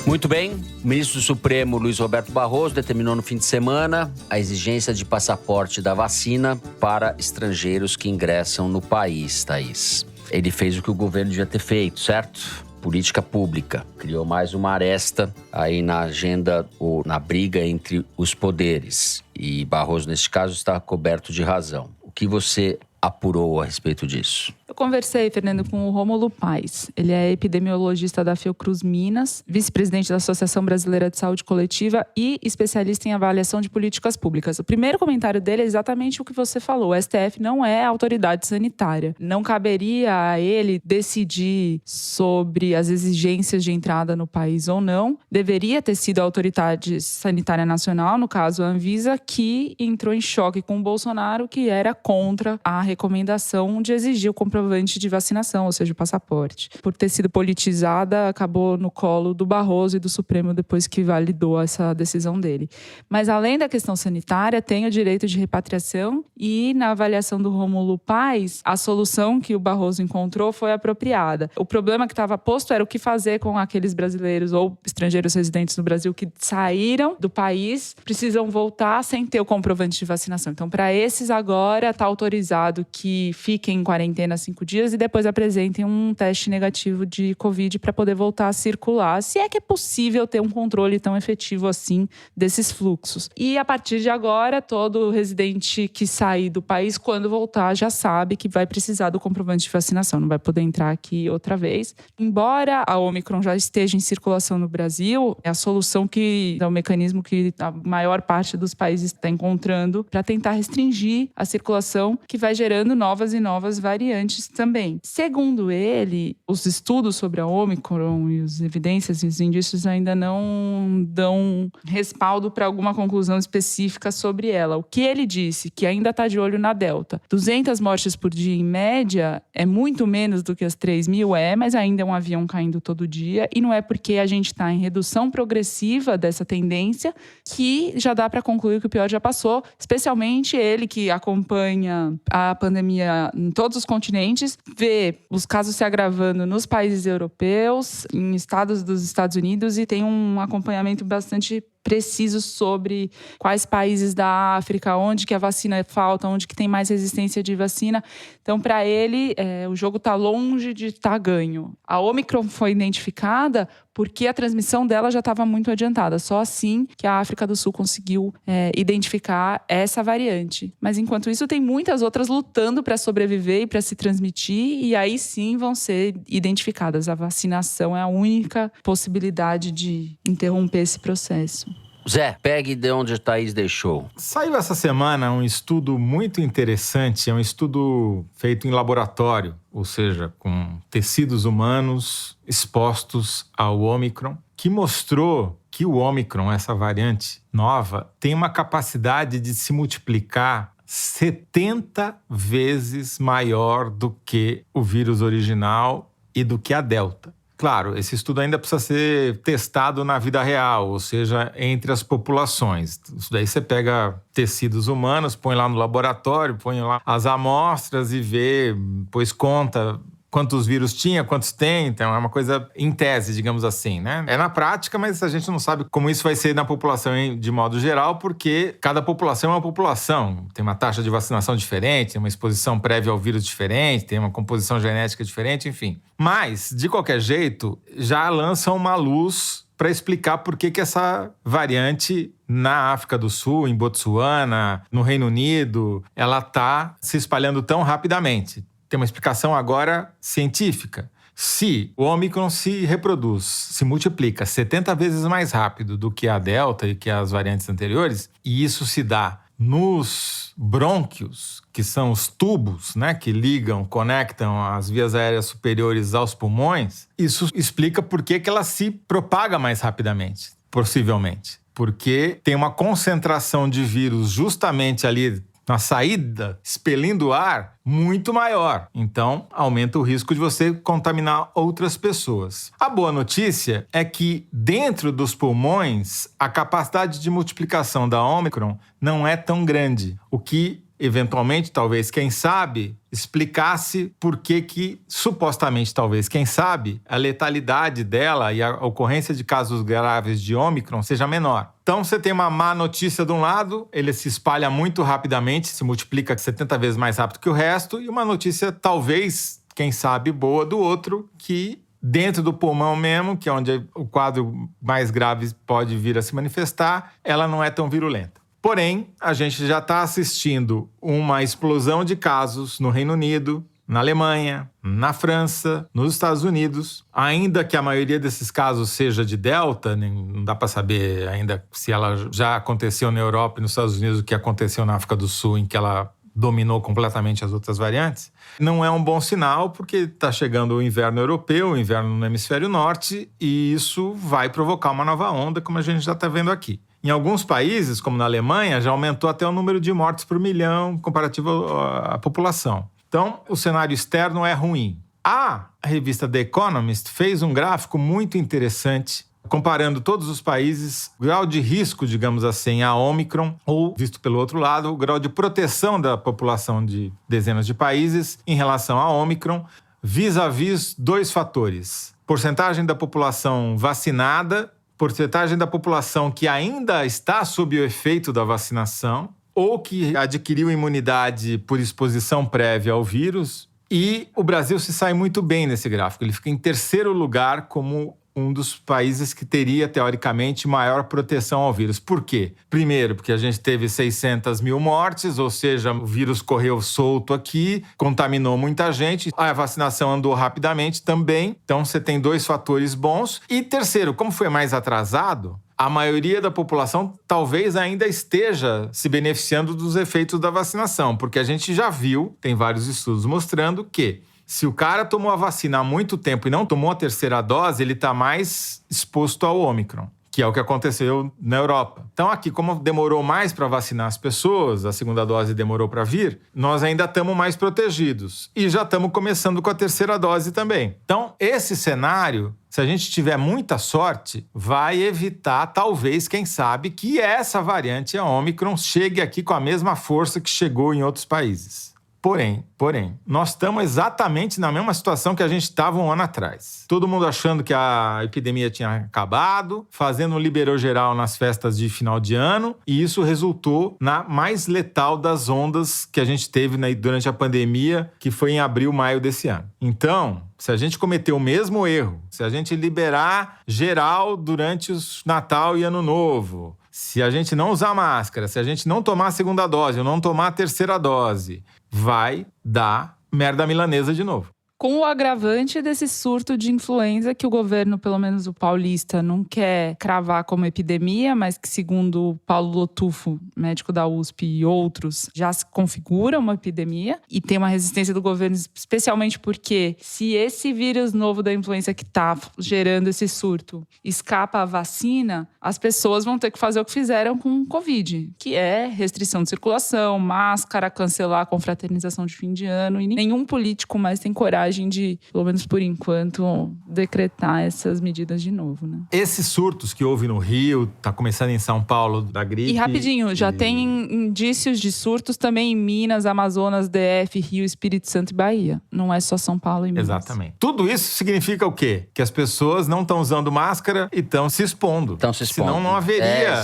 Muito bem. O ministro do Supremo, Luiz Roberto Barroso, determinou no fim de semana a exigência de passaporte da vacina para estrangeiros que ingressam no país, Thaís. Ele fez o que o governo devia ter feito, certo? Política pública. Criou mais uma aresta aí na agenda ou na briga entre os poderes. E Barroso, nesse caso, está coberto de razão. O que você apurou a respeito disso? Eu conversei, Fernando, com o Rômulo Paes. Ele é epidemiologista da Fiocruz Minas, vice-presidente da Associação Brasileira de Saúde Coletiva e especialista em avaliação de políticas públicas. O primeiro comentário dele é exatamente o que você falou. O STF não é autoridade sanitária. Não caberia a ele decidir sobre as exigências de entrada no país ou não. Deveria ter sido a autoridade sanitária nacional, no caso a Anvisa, que entrou em choque com o Bolsonaro, que era contra a recomendação de exigir o comprovante de vacinação, ou seja, o passaporte. Por ter sido politizada, acabou no colo do Barroso e do Supremo depois que validou essa decisão dele. Mas além da questão sanitária, tem o direito de repatriação e, na avaliação do Rômulo Paes, a solução que o Barroso encontrou foi apropriada. O problema que estava posto era o que fazer com aqueles brasileiros ou estrangeiros residentes no Brasil que saíram do país, precisam voltar sem ter o comprovante de vacinação. Então, para esses agora, está autorizado que fiquem em quarentena 5 dias e depois apresentem um teste negativo de Covid para poder voltar a circular, se é que é possível ter um controle tão efetivo assim desses fluxos. E a partir de agora, todo residente que sair do país, quando voltar, já sabe que vai precisar do comprovante de vacinação, não vai poder entrar aqui outra vez. Embora a Omicron já esteja em circulação no Brasil, é a solução que é o mecanismo que a maior parte dos países está encontrando para tentar restringir a circulação, que vai gerando novas e novas variantes também. Segundo ele, os estudos sobre a Omicron e as evidências e os indícios ainda não dão respaldo para alguma conclusão específica sobre ela. O que ele disse, que ainda está de olho na Delta. 200 mortes por dia em média é muito menos do que as 3.000, mas ainda é um avião caindo todo dia, e não é porque a gente está em redução progressiva dessa tendência que já dá para concluir que o pior já passou, especialmente ele que acompanha a pandemia em todos os continentes, vê os casos se agravando nos países europeus, em estados dos Estados Unidos, e tem um acompanhamento bastante preciso sobre quais países da África, onde que a vacina falta, onde que tem mais resistência de vacina. Então, para ele, o jogo está longe de estar ganho. A Omicron foi identificada porque a transmissão dela já estava muito adiantada. Só assim que a África do Sul conseguiu identificar essa variante. Mas, enquanto isso, tem muitas outras lutando para sobreviver e para se transmitir, e aí sim vão ser identificadas. A vacinação é a única possibilidade de interromper esse processo. Zé, pegue de onde a Thaís deixou. Saiu essa semana um estudo muito interessante, é um estudo feito em laboratório, ou seja, com tecidos humanos expostos ao Omicron, que mostrou que o Omicron, essa variante nova, tem uma capacidade de se multiplicar 70 vezes maior do que o vírus original e do que a Delta. Claro, esse estudo ainda precisa ser testado na vida real, ou seja, entre as populações. Isso daí você pega tecidos humanos, põe lá no laboratório, põe lá as amostras e vê, depois conta quantos vírus tinha, quantos tem. Então é uma coisa em tese, digamos assim, né? É na prática, mas a gente não sabe como isso vai ser na população de modo geral, porque cada população é uma população. Tem uma taxa de vacinação diferente, tem uma exposição prévia ao vírus diferente, tem uma composição genética diferente, enfim. Mas, de qualquer jeito, já lançam uma luz para explicar por que essa variante na África do Sul, em Botsuana, no Reino Unido, ela está se espalhando tão rapidamente. Tem uma explicação agora científica. Se o Omicron se reproduz, se multiplica 70 vezes mais rápido do que a Delta e que as variantes anteriores, e isso se dá nos brônquios, que são os tubos, né, que ligam, conectam as vias aéreas superiores aos pulmões, isso explica por que ela se propaga mais rapidamente, possivelmente. Porque tem uma concentração de vírus justamente ali na saída, expelindo o ar, muito maior. Então, aumenta o risco de você contaminar outras pessoas. A boa notícia é que dentro dos pulmões, a capacidade de multiplicação da Omicron não é tão grande. O que, eventualmente, talvez, quem sabe, explicasse por que supostamente, talvez, quem sabe, a letalidade dela e a ocorrência de casos graves de Omicron seja menor. Então, você tem uma má notícia de um lado, ele se espalha muito rapidamente, se multiplica 70 vezes mais rápido que o resto, e uma notícia, talvez, quem sabe, boa do outro, que dentro do pulmão mesmo, que é onde o quadro mais grave pode vir a se manifestar, ela não é tão virulenta. Porém, a gente já está assistindo uma explosão de casos no Reino Unido, na Alemanha, na França, nos Estados Unidos. Ainda que a maioria desses casos seja de Delta, não dá para saber ainda se ela já aconteceu na Europa e nos Estados Unidos, o que aconteceu na África do Sul, em que ela dominou completamente as outras variantes. Não é um bom sinal, porque está chegando o inverno europeu, o inverno no hemisfério norte, e isso vai provocar uma nova onda, como a gente já está vendo aqui. Em alguns países, como na Alemanha, já aumentou até o número de mortes por milhão comparativo à população. Então, o cenário externo é ruim. A revista The Economist fez um gráfico muito interessante, comparando todos os países, o grau de risco, digamos assim, a Ômicron, ou, visto pelo outro lado, o grau de proteção da população de dezenas de países em relação à Ômicron, vis-à-vis 2 fatores. Porcentagem da população vacinada, porcentagem da população que ainda está sob o efeito da vacinação, ou que adquiriu imunidade por exposição prévia ao vírus. E o Brasil se sai muito bem nesse gráfico. Ele fica em terceiro lugar como um dos países que teria, teoricamente, maior proteção ao vírus. Por quê? Primeiro, porque a gente teve 600 mil mortes, ou seja, o vírus correu solto aqui, contaminou muita gente, a vacinação andou rapidamente também, então você tem 2 fatores bons. E terceiro, como foi mais atrasado, a maioria da população talvez ainda esteja se beneficiando dos efeitos da vacinação, porque a gente já viu, tem vários estudos mostrando que se o cara tomou a vacina há muito tempo e não tomou a terceira dose, ele está mais exposto ao Ômicron, que é o que aconteceu na Europa. Então aqui, como demorou mais para vacinar as pessoas, a segunda dose demorou para vir, nós ainda estamos mais protegidos. E já estamos começando com a terceira dose também. Então, esse cenário, se a gente tiver muita sorte, vai evitar, talvez, quem sabe, que essa variante, a Ômicron, chegue aqui com a mesma força que chegou em outros países. Porém, nós estamos exatamente na mesma situação que a gente estava um ano atrás. Todo mundo achando que a epidemia tinha acabado, fazendo um liberou geral nas festas de final de ano, e isso resultou na mais letal das ondas que a gente teve durante a pandemia, que foi em abril, maio desse ano. Então, se a gente cometer o mesmo erro, se a gente liberar geral durante o Natal e Ano Novo, se a gente não usar máscara, se a gente não tomar a segunda dose ou não tomar a terceira dose, vai dar merda milanesa de novo. Com o agravante desse surto de influenza que o governo, pelo menos o paulista, não quer cravar como epidemia, mas que, segundo o Paulo Lotufo, médico da USP e outros, já se configura uma epidemia. E tem uma resistência do governo, especialmente porque se esse vírus novo da influenza que está gerando esse surto escapa à vacina, as pessoas vão ter que fazer o que fizeram com o Covid, que é restrição de circulação, máscara, cancelar a confraternização de fim de ano. E nenhum político mais tem coragem de, pelo menos por enquanto, decretar essas medidas de novo, né? Esses surtos que houve no Rio, tá começando em São Paulo, da gripe... E rapidinho, já tem indícios de surtos também em Minas, Amazonas, DF, Rio, Espírito Santo e Bahia. Não é só São Paulo e Minas. Exatamente. Tudo isso significa o quê? Que as pessoas não estão usando máscara e estão se expondo. Senão não haveria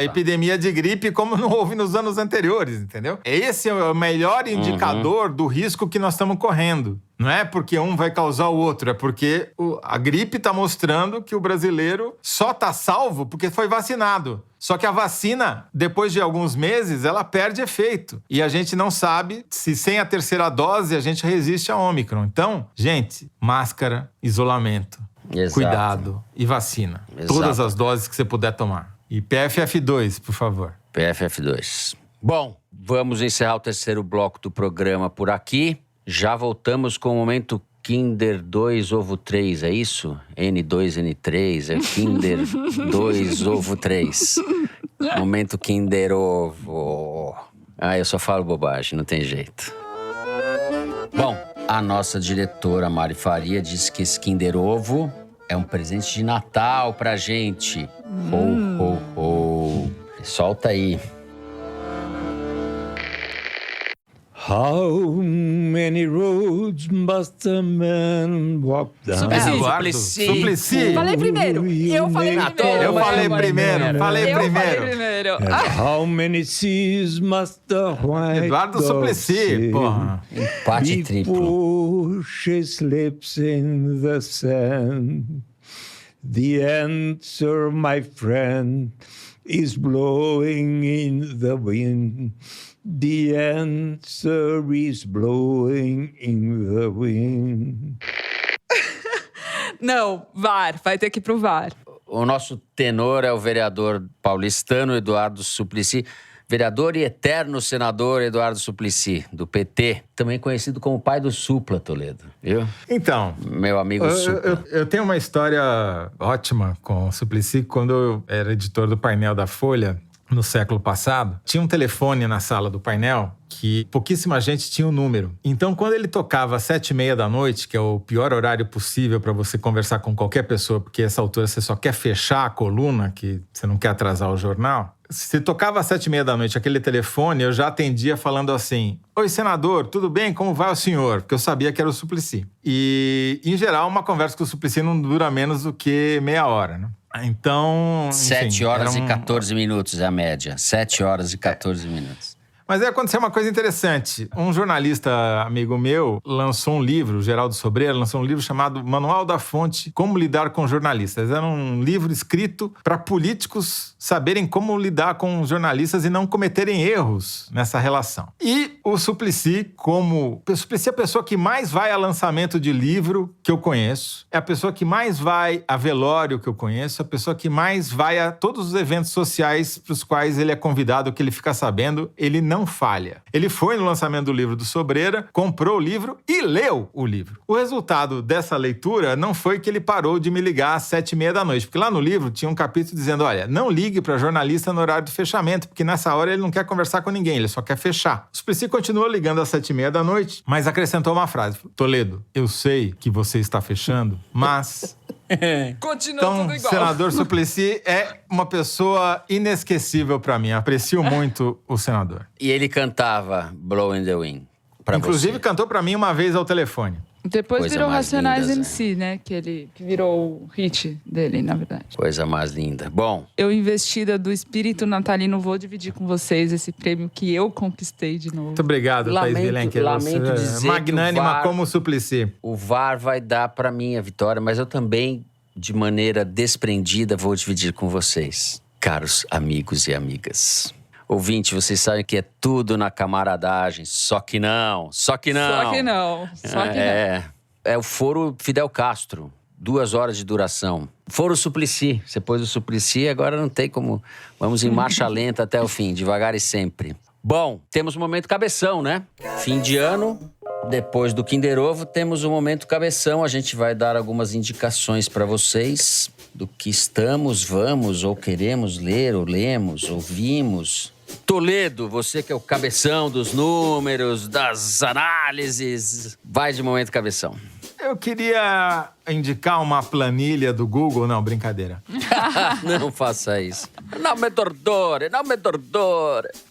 epidemia de gripe como não houve nos anos anteriores, entendeu? Esse é o melhor indicador do risco que nós estamos correndo. Não é porque um vai causar o outro, é porque a gripe está mostrando que o brasileiro só está salvo porque foi vacinado. Só que a vacina, depois de alguns meses, ela perde efeito. E a gente não sabe se sem a terceira dose a gente resiste à Ômicron. Então, gente, máscara, isolamento, cuidado e vacina. Exato. Todas as doses que você puder tomar. E PFF2, por favor. PFF2. Bom, vamos encerrar o terceiro bloco do programa por aqui. Já voltamos com o momento Kinder 2 Ovo 3, é isso? N2, N3, é Kinder 2 Ovo 3. Momento Kinder Ovo. Eu só falo bobagem, não tem jeito. Bom, a nossa diretora Mari Faria disse que esse Kinder Ovo é um presente de Natal pra gente. Ho, ho, ho. Solta aí. How many roads must a man walk down? Suplicy. Falei primeiro. Eu falei primeiro. Eu falei primeiro. How many seas must the white Eduardo dove Suplicy, sail porra. Empate triplo. Before she slips in the sand? The answer, my friend, is blowing in the wind. The answer is blowing in the wind. Não, VAR. Vai ter que ir pro VAR. O nosso tenor é o vereador paulistano Eduardo Suplicy. Vereador e eterno senador Eduardo Suplicy, do PT. Também conhecido como pai do Supla, Toledo. Viu? Então, meu amigo Supla. Eu tenho uma história ótima com o Suplicy. Quando eu era editor do painel da Folha, no século passado, tinha um telefone na sala do painel que pouquíssima gente tinha o número. Então, quando ele tocava às 7h30 da noite, que é o pior horário possível para você conversar com qualquer pessoa, porque essa altura você só quer fechar a coluna, que você não quer atrasar o jornal. Se tocava às 7h30 da noite aquele telefone, eu já atendia falando assim: oi, senador, tudo bem? Como vai o senhor? Porque eu sabia que era o Suplicy. E, em geral, uma conversa com o Suplicy não dura menos do que meia hora, né? Então, 7 horas e 14 minutos é a média. 7 horas e 14 minutos. Mas aí aconteceu uma coisa interessante. Um jornalista amigo meu lançou um livro, o Geraldo Sobreira, lançou um livro chamado Manual da Fonte, Como Lidar com Jornalistas. Era um livro escrito para políticos saberem como lidar com jornalistas e não cometerem erros nessa relação. E o Suplicy, o Suplicy é a pessoa que mais vai a lançamento de livro que eu conheço, é a pessoa que mais vai a velório que eu conheço, é a pessoa que mais vai a todos os eventos sociais para os quais ele é convidado, que ele fica sabendo, ele não falha. Ele foi no lançamento do livro do Sobreira, comprou o livro e leu o livro. O resultado dessa leitura não foi que ele parou de me ligar às 7h30 da noite, porque lá no livro tinha um capítulo dizendo: olha, não ligue para jornalista no horário do fechamento, porque nessa hora ele não quer conversar com ninguém, ele só quer fechar. O Suplicy continuou ligando às 7h30 da noite, mas acrescentou uma frase: Toledo, eu sei que você está fechando, mas... Continua então, tudo igual. senador Suplicy é uma pessoa inesquecível para mim. Aprecio muito o senador. E ele cantava Blow in the Wind pra Inclusive, você. Cantou para mim uma vez ao telefone. Depois Coisa virou mais Racionais linda, MC, né? Que virou o hit dele, na verdade. Coisa mais linda. Bom, Eu, investida do espírito natalino, vou dividir com vocês esse prêmio que eu conquistei de novo. Muito obrigado, Thaís Bilenque. lamento Você dizer é magnânima que o VAR, como o Suplicy. O VAR vai dar pra mim a vitória, mas eu também, de maneira desprendida, vou dividir com vocês, caros amigos e amigas. Ouvinte, vocês sabem que é tudo na camaradagem, só que não. É o foro Fidel Castro, 2 horas de duração. Foro Suplicy, você pôs o Suplicy, agora não tem como. Vamos em marcha lenta até o fim, devagar e sempre. Bom, temos o momento cabeção, né? Fim de ano, depois do Kinder Ovo, temos o momento cabeção. A gente vai dar algumas indicações para vocês do que estamos, vamos ou queremos ler, ou lemos, ouvimos. Toledo, você que é o cabeção dos números, das análises, vai de momento cabeção. Eu queria indicar uma planilha do Google. Não, brincadeira. Não faça isso. Não me torture.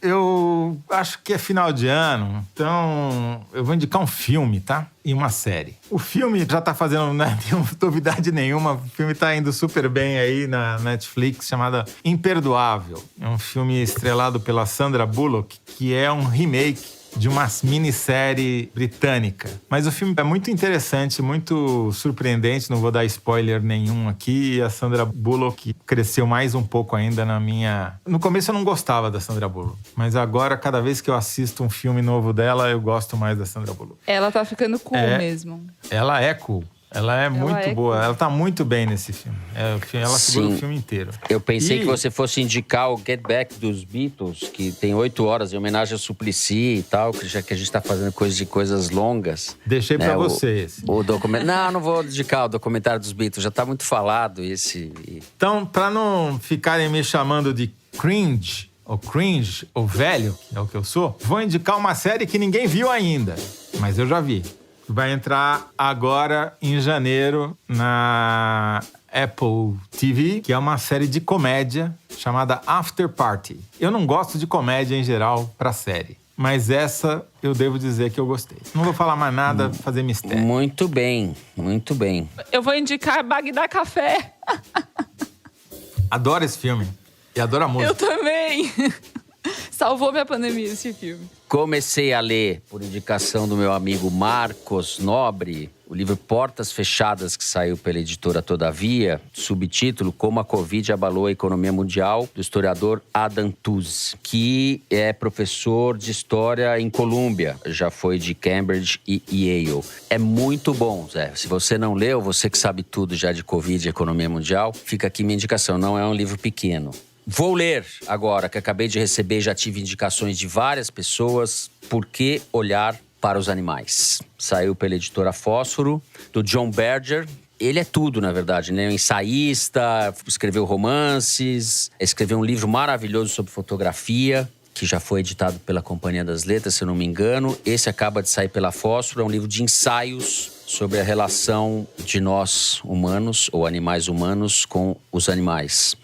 Eu acho que é final de ano, então eu vou indicar um filme, tá? E uma série. O filme já tá fazendo, né, não tem novidade nenhuma. O filme tá indo super bem aí na Netflix, chamada Imperdoável. É um filme estrelado pela Sandra Bullock, que é um remake de uma minissérie britânica. Mas o filme é muito interessante, muito surpreendente, não vou dar spoiler nenhum aqui. E a Sandra Bullock cresceu mais um pouco ainda na minha... No começo eu não gostava da Sandra Bullock, mas agora, cada vez que eu assisto um filme novo dela, eu gosto mais da Sandra Bullock. Ela tá ficando cool mesmo. Ela é cool. Ela é muito boa. Cool. Ela tá muito bem nesse filme. Ela segura o filme inteiro. Eu pensei que você fosse indicar o Get Back dos Beatles, que tem 8 horas, em homenagem ao Suplicy e tal, já que a gente tá fazendo coisas longas. Deixei pra você esse. O documento. Não vou indicar o documentário dos Beatles, já tá muito falado esse. Então, pra não ficarem me chamando de cringe, ou velho, que é o que eu sou, vou indicar uma série que ninguém viu ainda, mas eu já vi. Vai entrar agora em janeiro na Apple TV, que é uma série de comédia chamada After Party. Eu não gosto de comédia em geral pra série, mas essa eu devo dizer que eu gostei. Não vou falar mais nada, fazer mistério. Muito bem, muito bem. Eu vou indicar Bagdá Café. Adoro esse filme. E adoro a música. Eu também. Salvou minha pandemia esse filme. Comecei a ler, por indicação do meu amigo Marcos Nobre, o livro Portas Fechadas, que saiu pela editora Todavia, subtítulo Como a Covid abalou a economia mundial, do historiador Adam Tooze, que é professor de história em Colômbia, já foi de Cambridge e Yale. É muito bom, Zé. Se você não leu, você que sabe tudo já de Covid e economia mundial, fica aqui minha indicação, não é um livro pequeno. Vou ler agora, que acabei de receber, já tive indicações de várias pessoas, Por que Olhar para os Animais. Saiu pela editora Fósforo, do John Berger. Ele é tudo, na verdade, né? Um ensaísta, escreveu romances, escreveu um livro maravilhoso sobre fotografia, que já foi editado pela Companhia das Letras, se eu não me engano. Esse acaba de sair pela Fósforo, é um livro de ensaios sobre a relação de nós humanos, ou animais humanos, com os animais.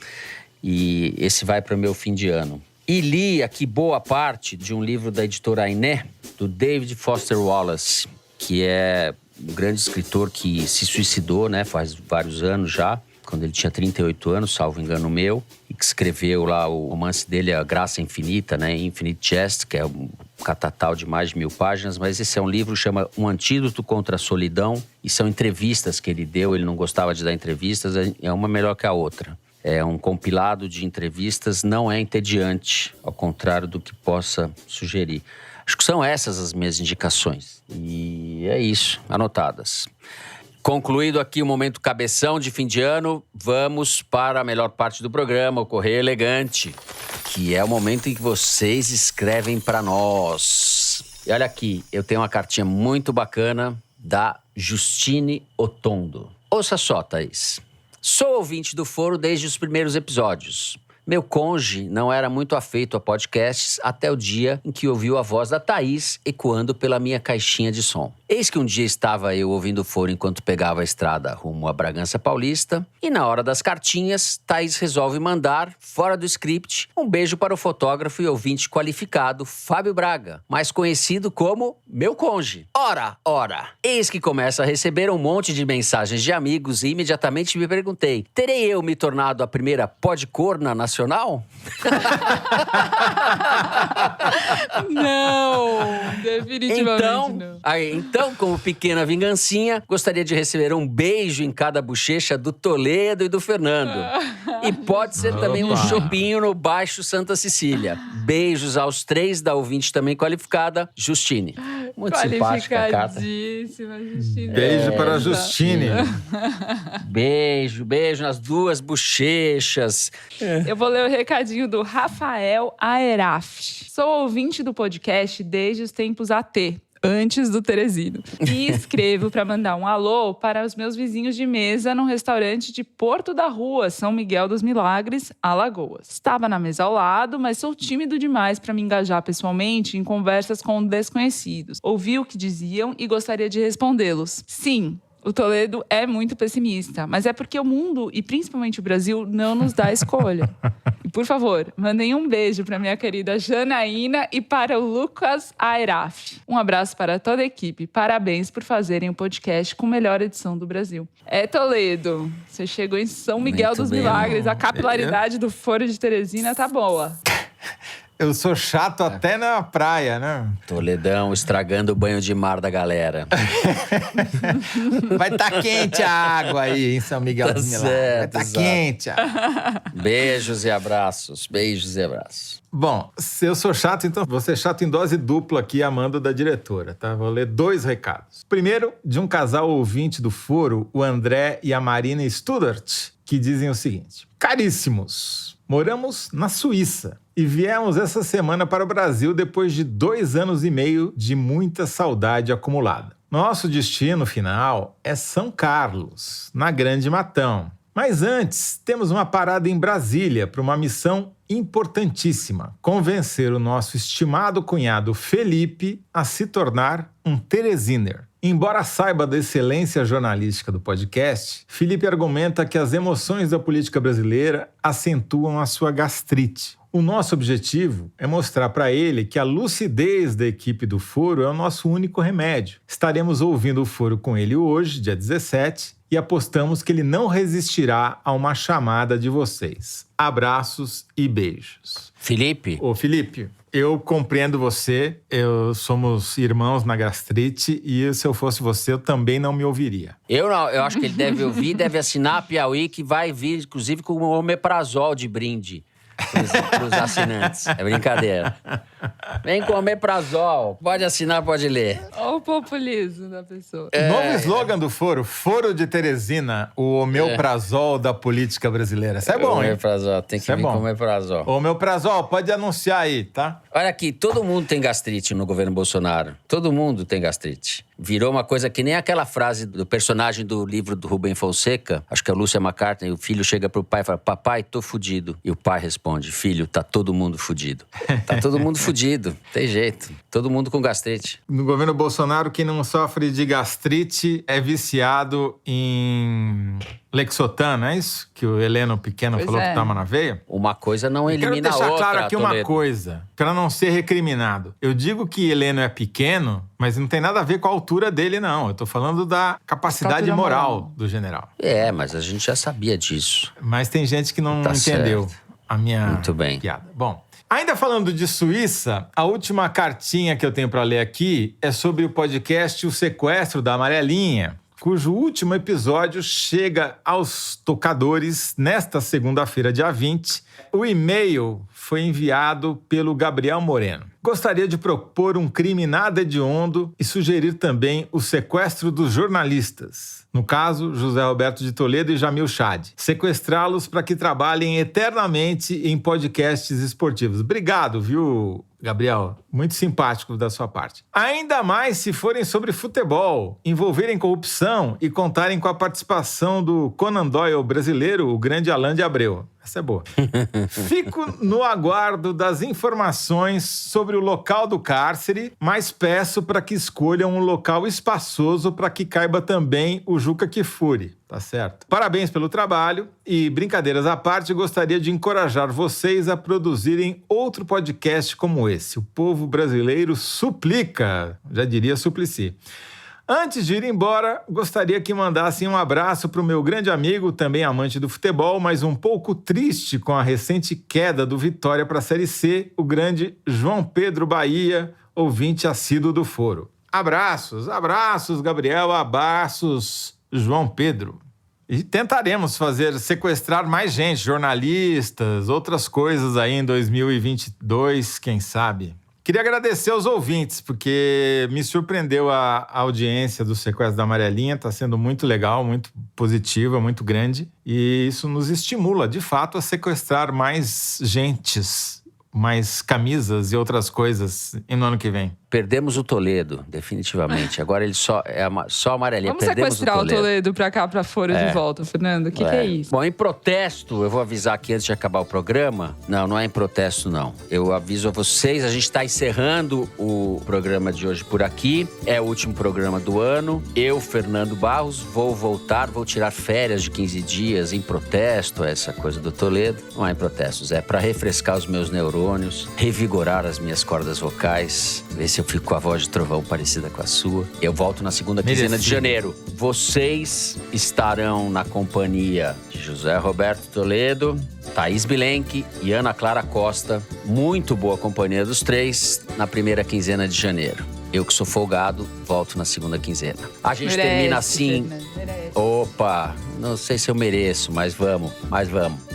E esse vai para o meu fim de ano. E li aqui boa parte de um livro da editora Ainé, do David Foster Wallace, que é um grande escritor que se suicidou, né, faz vários anos já, quando ele tinha 38 anos, salvo engano meu, e que escreveu lá o romance dele, A Graça Infinita, né, Infinite Jest, que é um catatal de mais de 1000 páginas, mas esse é um livro que chama Um Antídoto contra a Solidão, e são entrevistas que ele deu, ele não gostava de dar entrevistas, é uma melhor que a outra. É um compilado de entrevistas, não é entediante, ao contrário do que possa sugerir. Acho que são essas as minhas indicações. E é isso, anotadas. Concluído aqui o momento cabeção de fim de ano, vamos para a melhor parte do programa, o Correio Elegante, que é o momento em que vocês escrevem para nós. E olha aqui, eu tenho uma cartinha muito bacana da Justine Otondo. Ouça só, Thaís. Sou ouvinte do Foro desde os primeiros episódios. Meu cônjuge não era muito afeito a podcasts até o dia em que ouviu a voz da Thaís ecoando pela minha caixinha de som. Eis que um dia estava eu ouvindo o Foro enquanto pegava a estrada rumo a Bragança Paulista e na hora das cartinhas, Thaís resolve mandar, fora do script, um beijo para o fotógrafo e ouvinte qualificado Fábio Braga, mais conhecido como meu cônjuge. Ora, eis que começa a receber um monte de mensagens de amigos e imediatamente me perguntei, terei eu me tornado a primeira podcorna nacional? Não, definitivamente não. Então, como pequena vingancinha, gostaria de receber um beijo em cada bochecha do Toledo e do Fernando. E pode ser também um chopinho no Baixo Santa Cecília. Beijos aos 3 da ouvinte também qualificada, Justine. Muito simpática a carta. Justine. Beijo para a Justine. Beijo nas duas bochechas. Eu vou ler o recadinho do Rafael Aeraf. Sou ouvinte do podcast desde os tempos AT, antes do Teresino. E escrevo para mandar um alô para os meus vizinhos de mesa num restaurante de Porto da Rua, São Miguel dos Milagres, Alagoas. Estava na mesa ao lado, mas sou tímido demais para me engajar pessoalmente em conversas com desconhecidos. Ouvi o que diziam e gostaria de respondê-los. Sim, o Toledo é muito pessimista, mas é porque o mundo, e principalmente o Brasil, não nos dá escolha. E, por favor, mandem um beijo para minha querida Janaína e para o Lucas Aeraf. Um abraço para toda a equipe. Parabéns por fazerem o podcast com a melhor edição do Brasil. Toledo, você chegou em São Miguel dos Milagres. A capilaridade do Foro de Teresina tá boa. Eu sou chato até na praia, né? Toledão estragando o banho de mar da galera. Vai estar quente a água aí em São Miguel dos Milagres. Vai estar quente. Beijos e abraços. Bom, se eu sou chato, então vou ser chato em dose dupla aqui, a mando da diretora, tá? Vou ler 2 recados. Primeiro, de um casal ouvinte do Foro, o André e a Marina Studart, que dizem o seguinte. Caríssimos, moramos na Suíça e viemos essa semana para o Brasil depois de 2 anos e meio de muita saudade acumulada. Nosso destino final é São Carlos, na Grande Matão. Mas antes, temos uma parada em Brasília para uma missão importantíssima: convencer o nosso estimado cunhado Felipe a se tornar um Teresiner. Embora saiba da excelência jornalística do podcast, Felipe argumenta que as emoções da política brasileira acentuam a sua gastrite. O nosso objetivo é mostrar para ele que a lucidez da equipe do Foro é o nosso único remédio. Estaremos ouvindo o Foro com ele hoje, dia 17, e apostamos que ele não resistirá a uma chamada de vocês. Abraços e beijos. Felipe? Ô, Felipe, eu compreendo você, somos irmãos na gastrite e se eu fosse você, eu também não me ouviria. Eu não, eu acho que ele deve ouvir, deve assinar a Piauí, que vai vir, inclusive, com o omeprazol de brinde. Para os assinantes. É brincadeira. Vem com omeprazol. Pode assinar, pode ler. Olha o populismo da pessoa. Novo slogan do Foro. Foro de Teresina, o omeprazol da política brasileira. Isso é bom, hein? Omeprazol, tem que vir com omeprazol. Omeprazol, pode anunciar aí, tá? Olha aqui, todo mundo tem gastrite no governo Bolsonaro. Todo mundo tem gastrite. Virou uma coisa que nem aquela frase do personagem do livro do Rubem Fonseca, acho que é o Lúcia McCartney, o filho chega pro pai e fala, papai, tô fudido. E o pai responde, filho, tá todo mundo fudido. Tá todo mundo fudido, tem jeito. Todo mundo com gastrite. No governo Bolsonaro, quem não sofre de gastrite é viciado em Lexotan, não é isso? Que o Heleno Pequeno falou que toma na veia? Uma coisa não elimina a outra. Quero deixar claro aqui uma coisa, para não ser recriminado. Eu digo que Heleno é pequeno, mas não tem nada a ver com a altura dele, não. Eu tô falando da capacidade moral do general. É, mas a gente já sabia disso. Mas tem gente que não entendeu a minha Muito bem. piada. Bom, ainda falando de Suíça, a última cartinha que eu tenho para ler aqui é sobre o podcast O Sequestro da Amarelinha, cujo último episódio chega aos tocadores nesta segunda-feira, dia 20. O e-mail foi enviado pelo Gabriel Moreno. Gostaria de propor um crime nada hediondo e sugerir também o sequestro dos jornalistas. No caso, José Roberto de Toledo e Jamil Chad. Sequestrá-los para que trabalhem eternamente em podcasts esportivos. Obrigado, viu, Gabriel? Muito simpático da sua parte. Ainda mais se forem sobre futebol, envolverem corrupção e contarem com a participação do Conan Doyle brasileiro, o grande Alain de Abreu. Essa é boa. Fico no aguardo das informações sobre o local do cárcere, mas peço para que escolham um local espaçoso para que caiba também o Juca Kfouri. Tá certo. Parabéns pelo trabalho e, brincadeiras à parte, gostaria de encorajar vocês a produzirem outro podcast como esse. O povo brasileiro suplica, já diria Suplicy. Antes de ir embora, gostaria que mandassem um abraço para o meu grande amigo, também amante do futebol, mas um pouco triste com a recente queda do Vitória para a Série C, o grande João Pedro Bahia, ouvinte assíduo do Foro. Abraços, abraços, Gabriel, abraços, João Pedro. E tentaremos sequestrar mais gente, jornalistas, outras coisas aí em 2022, quem sabe. Queria agradecer aos ouvintes, porque me surpreendeu a audiência do Sequestro da Amarelinha. Está sendo muito legal, muito positiva, muito grande. E isso nos estimula, de fato, a sequestrar mais gentes, mais camisas e outras coisas no ano que vem. Perdemos o Toledo, definitivamente. Agora ele só amarelinha. Vamos sequestrar o Toledo pra cá, pra Foro de volta, Fernando. O que é isso? Bom, em protesto, eu vou avisar aqui antes de acabar o programa. Não é em protesto, não. Eu aviso a vocês, a gente está encerrando o programa de hoje por aqui. É o último programa do ano. Eu, Fernando Barros, vou tirar férias de 15 dias em protesto a essa coisa do Toledo. Não é em protestos, é pra refrescar os meus neurônios, revigorar as minhas cordas vocais, ver se eu fico com a voz de trovão parecida com a sua. Eu volto na segunda quinzena de janeiro. Vocês estarão na companhia de José Roberto Toledo, Thaís Bilenque e Ana Clara Costa. Muito boa companhia dos três na primeira quinzena de janeiro. Eu que sou folgado, volto na segunda quinzena. A gente termina assim... Opa, não sei se eu mereço, mas vamos.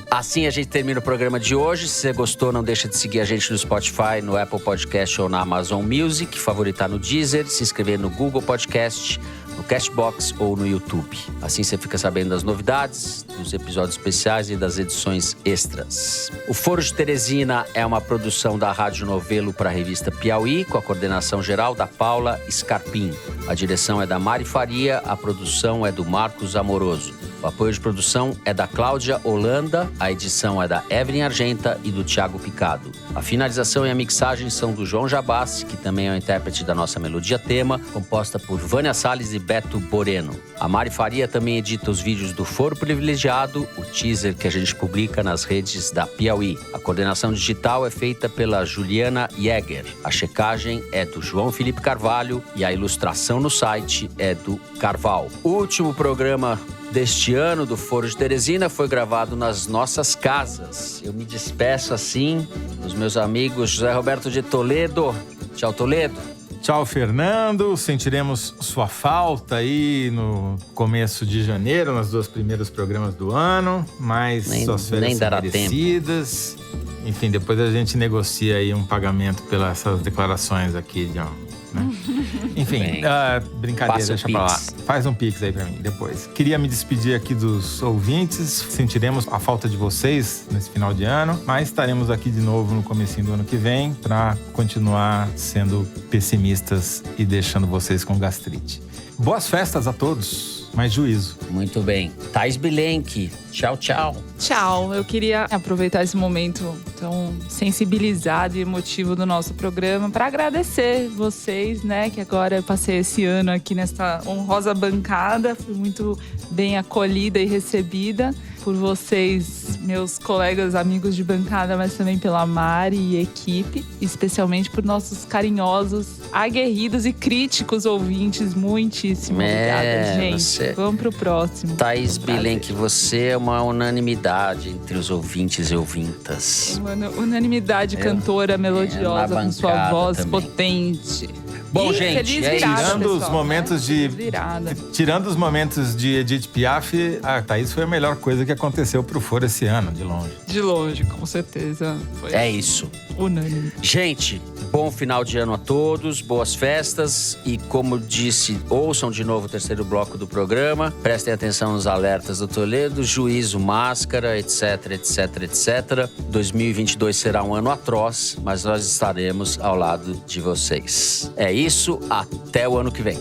Assim a gente termina o programa de hoje. Se você gostou, não deixa de seguir a gente no Spotify, no Apple Podcast ou na Amazon Music, favoritar no Deezer, se inscrever no Google Podcast, no Castbox ou no YouTube. Assim você fica sabendo das novidades, dos episódios especiais e das edições extras. O Foro de Teresina é uma produção da Rádio Novelo para a revista Piauí, com a coordenação geral da Paula Scarpim. A direção é da Mari Faria, a produção é do Marcos Amoroso. O apoio de produção é da Cláudia Holanda, a edição é da Evelyn Argenta e do Thiago Picado. A finalização e a mixagem são do João Jabassi, que também é o intérprete da nossa melodia tema, composta por Vânia Salles e Beto Boreno. A Mari Faria também edita os vídeos do Foro Privilegiado, o teaser que a gente publica nas redes da Piauí. A coordenação digital é feita pela Juliana Jäger. A checagem é do João Felipe Carvalho e a ilustração no site é do Carval. O último programa deste ano do Foro de Teresina foi gravado nas nossas casas. Eu me despeço assim dos meus amigos José Roberto de Toledo. Tchau, Toledo. Tchau, Fernando. Sentiremos sua falta aí no começo de janeiro, nos 2 primeiros programas do ano, mas suas férias são merecidas. Enfim, depois a gente negocia aí um pagamento pelas essas declarações aqui, John. Né? Enfim, brincadeira, deixa pra lá. Faz um pix aí pra mim depois. Queria me despedir aqui dos ouvintes. Sentiremos a falta de vocês nesse final de ano, mas estaremos aqui de novo no comecinho do ano que vem pra continuar sendo pessimistas e deixando vocês com gastrite. Boas festas a todos, mais juízo. Muito bem. Thais Bilenque, tchau, tchau. Tchau. Eu queria aproveitar esse momento tão sensibilizado e emotivo do nosso programa para agradecer vocês, né? Que agora eu passei esse ano aqui nesta honrosa bancada. Fui muito bem acolhida e recebida por vocês, meus colegas, amigos de bancada, mas também pela Mari e equipe. Especialmente por nossos carinhosos, aguerridos e críticos ouvintes. Muitíssimo obrigada, gente. Vamos pro próximo. Thais Bilenque, você é uma unanimidade entre os ouvintes e ouvintas. Uma unanimidade cantora melodiosa com sua voz também potente. Bom, gente, tirando os momentos de Edith Piaf, a Thaís foi a melhor coisa que aconteceu pro Foro esse ano, de longe. De longe, com certeza. É isso. Unânime. Gente, bom final de ano a todos, boas festas e, como disse, ouçam de novo o 3º bloco do programa, prestem atenção nos alertas do Toledo, juízo, máscara, etc, etc, etc. 2022 será um ano atroz, mas nós estaremos ao lado de vocês. É isso, até o ano que vem.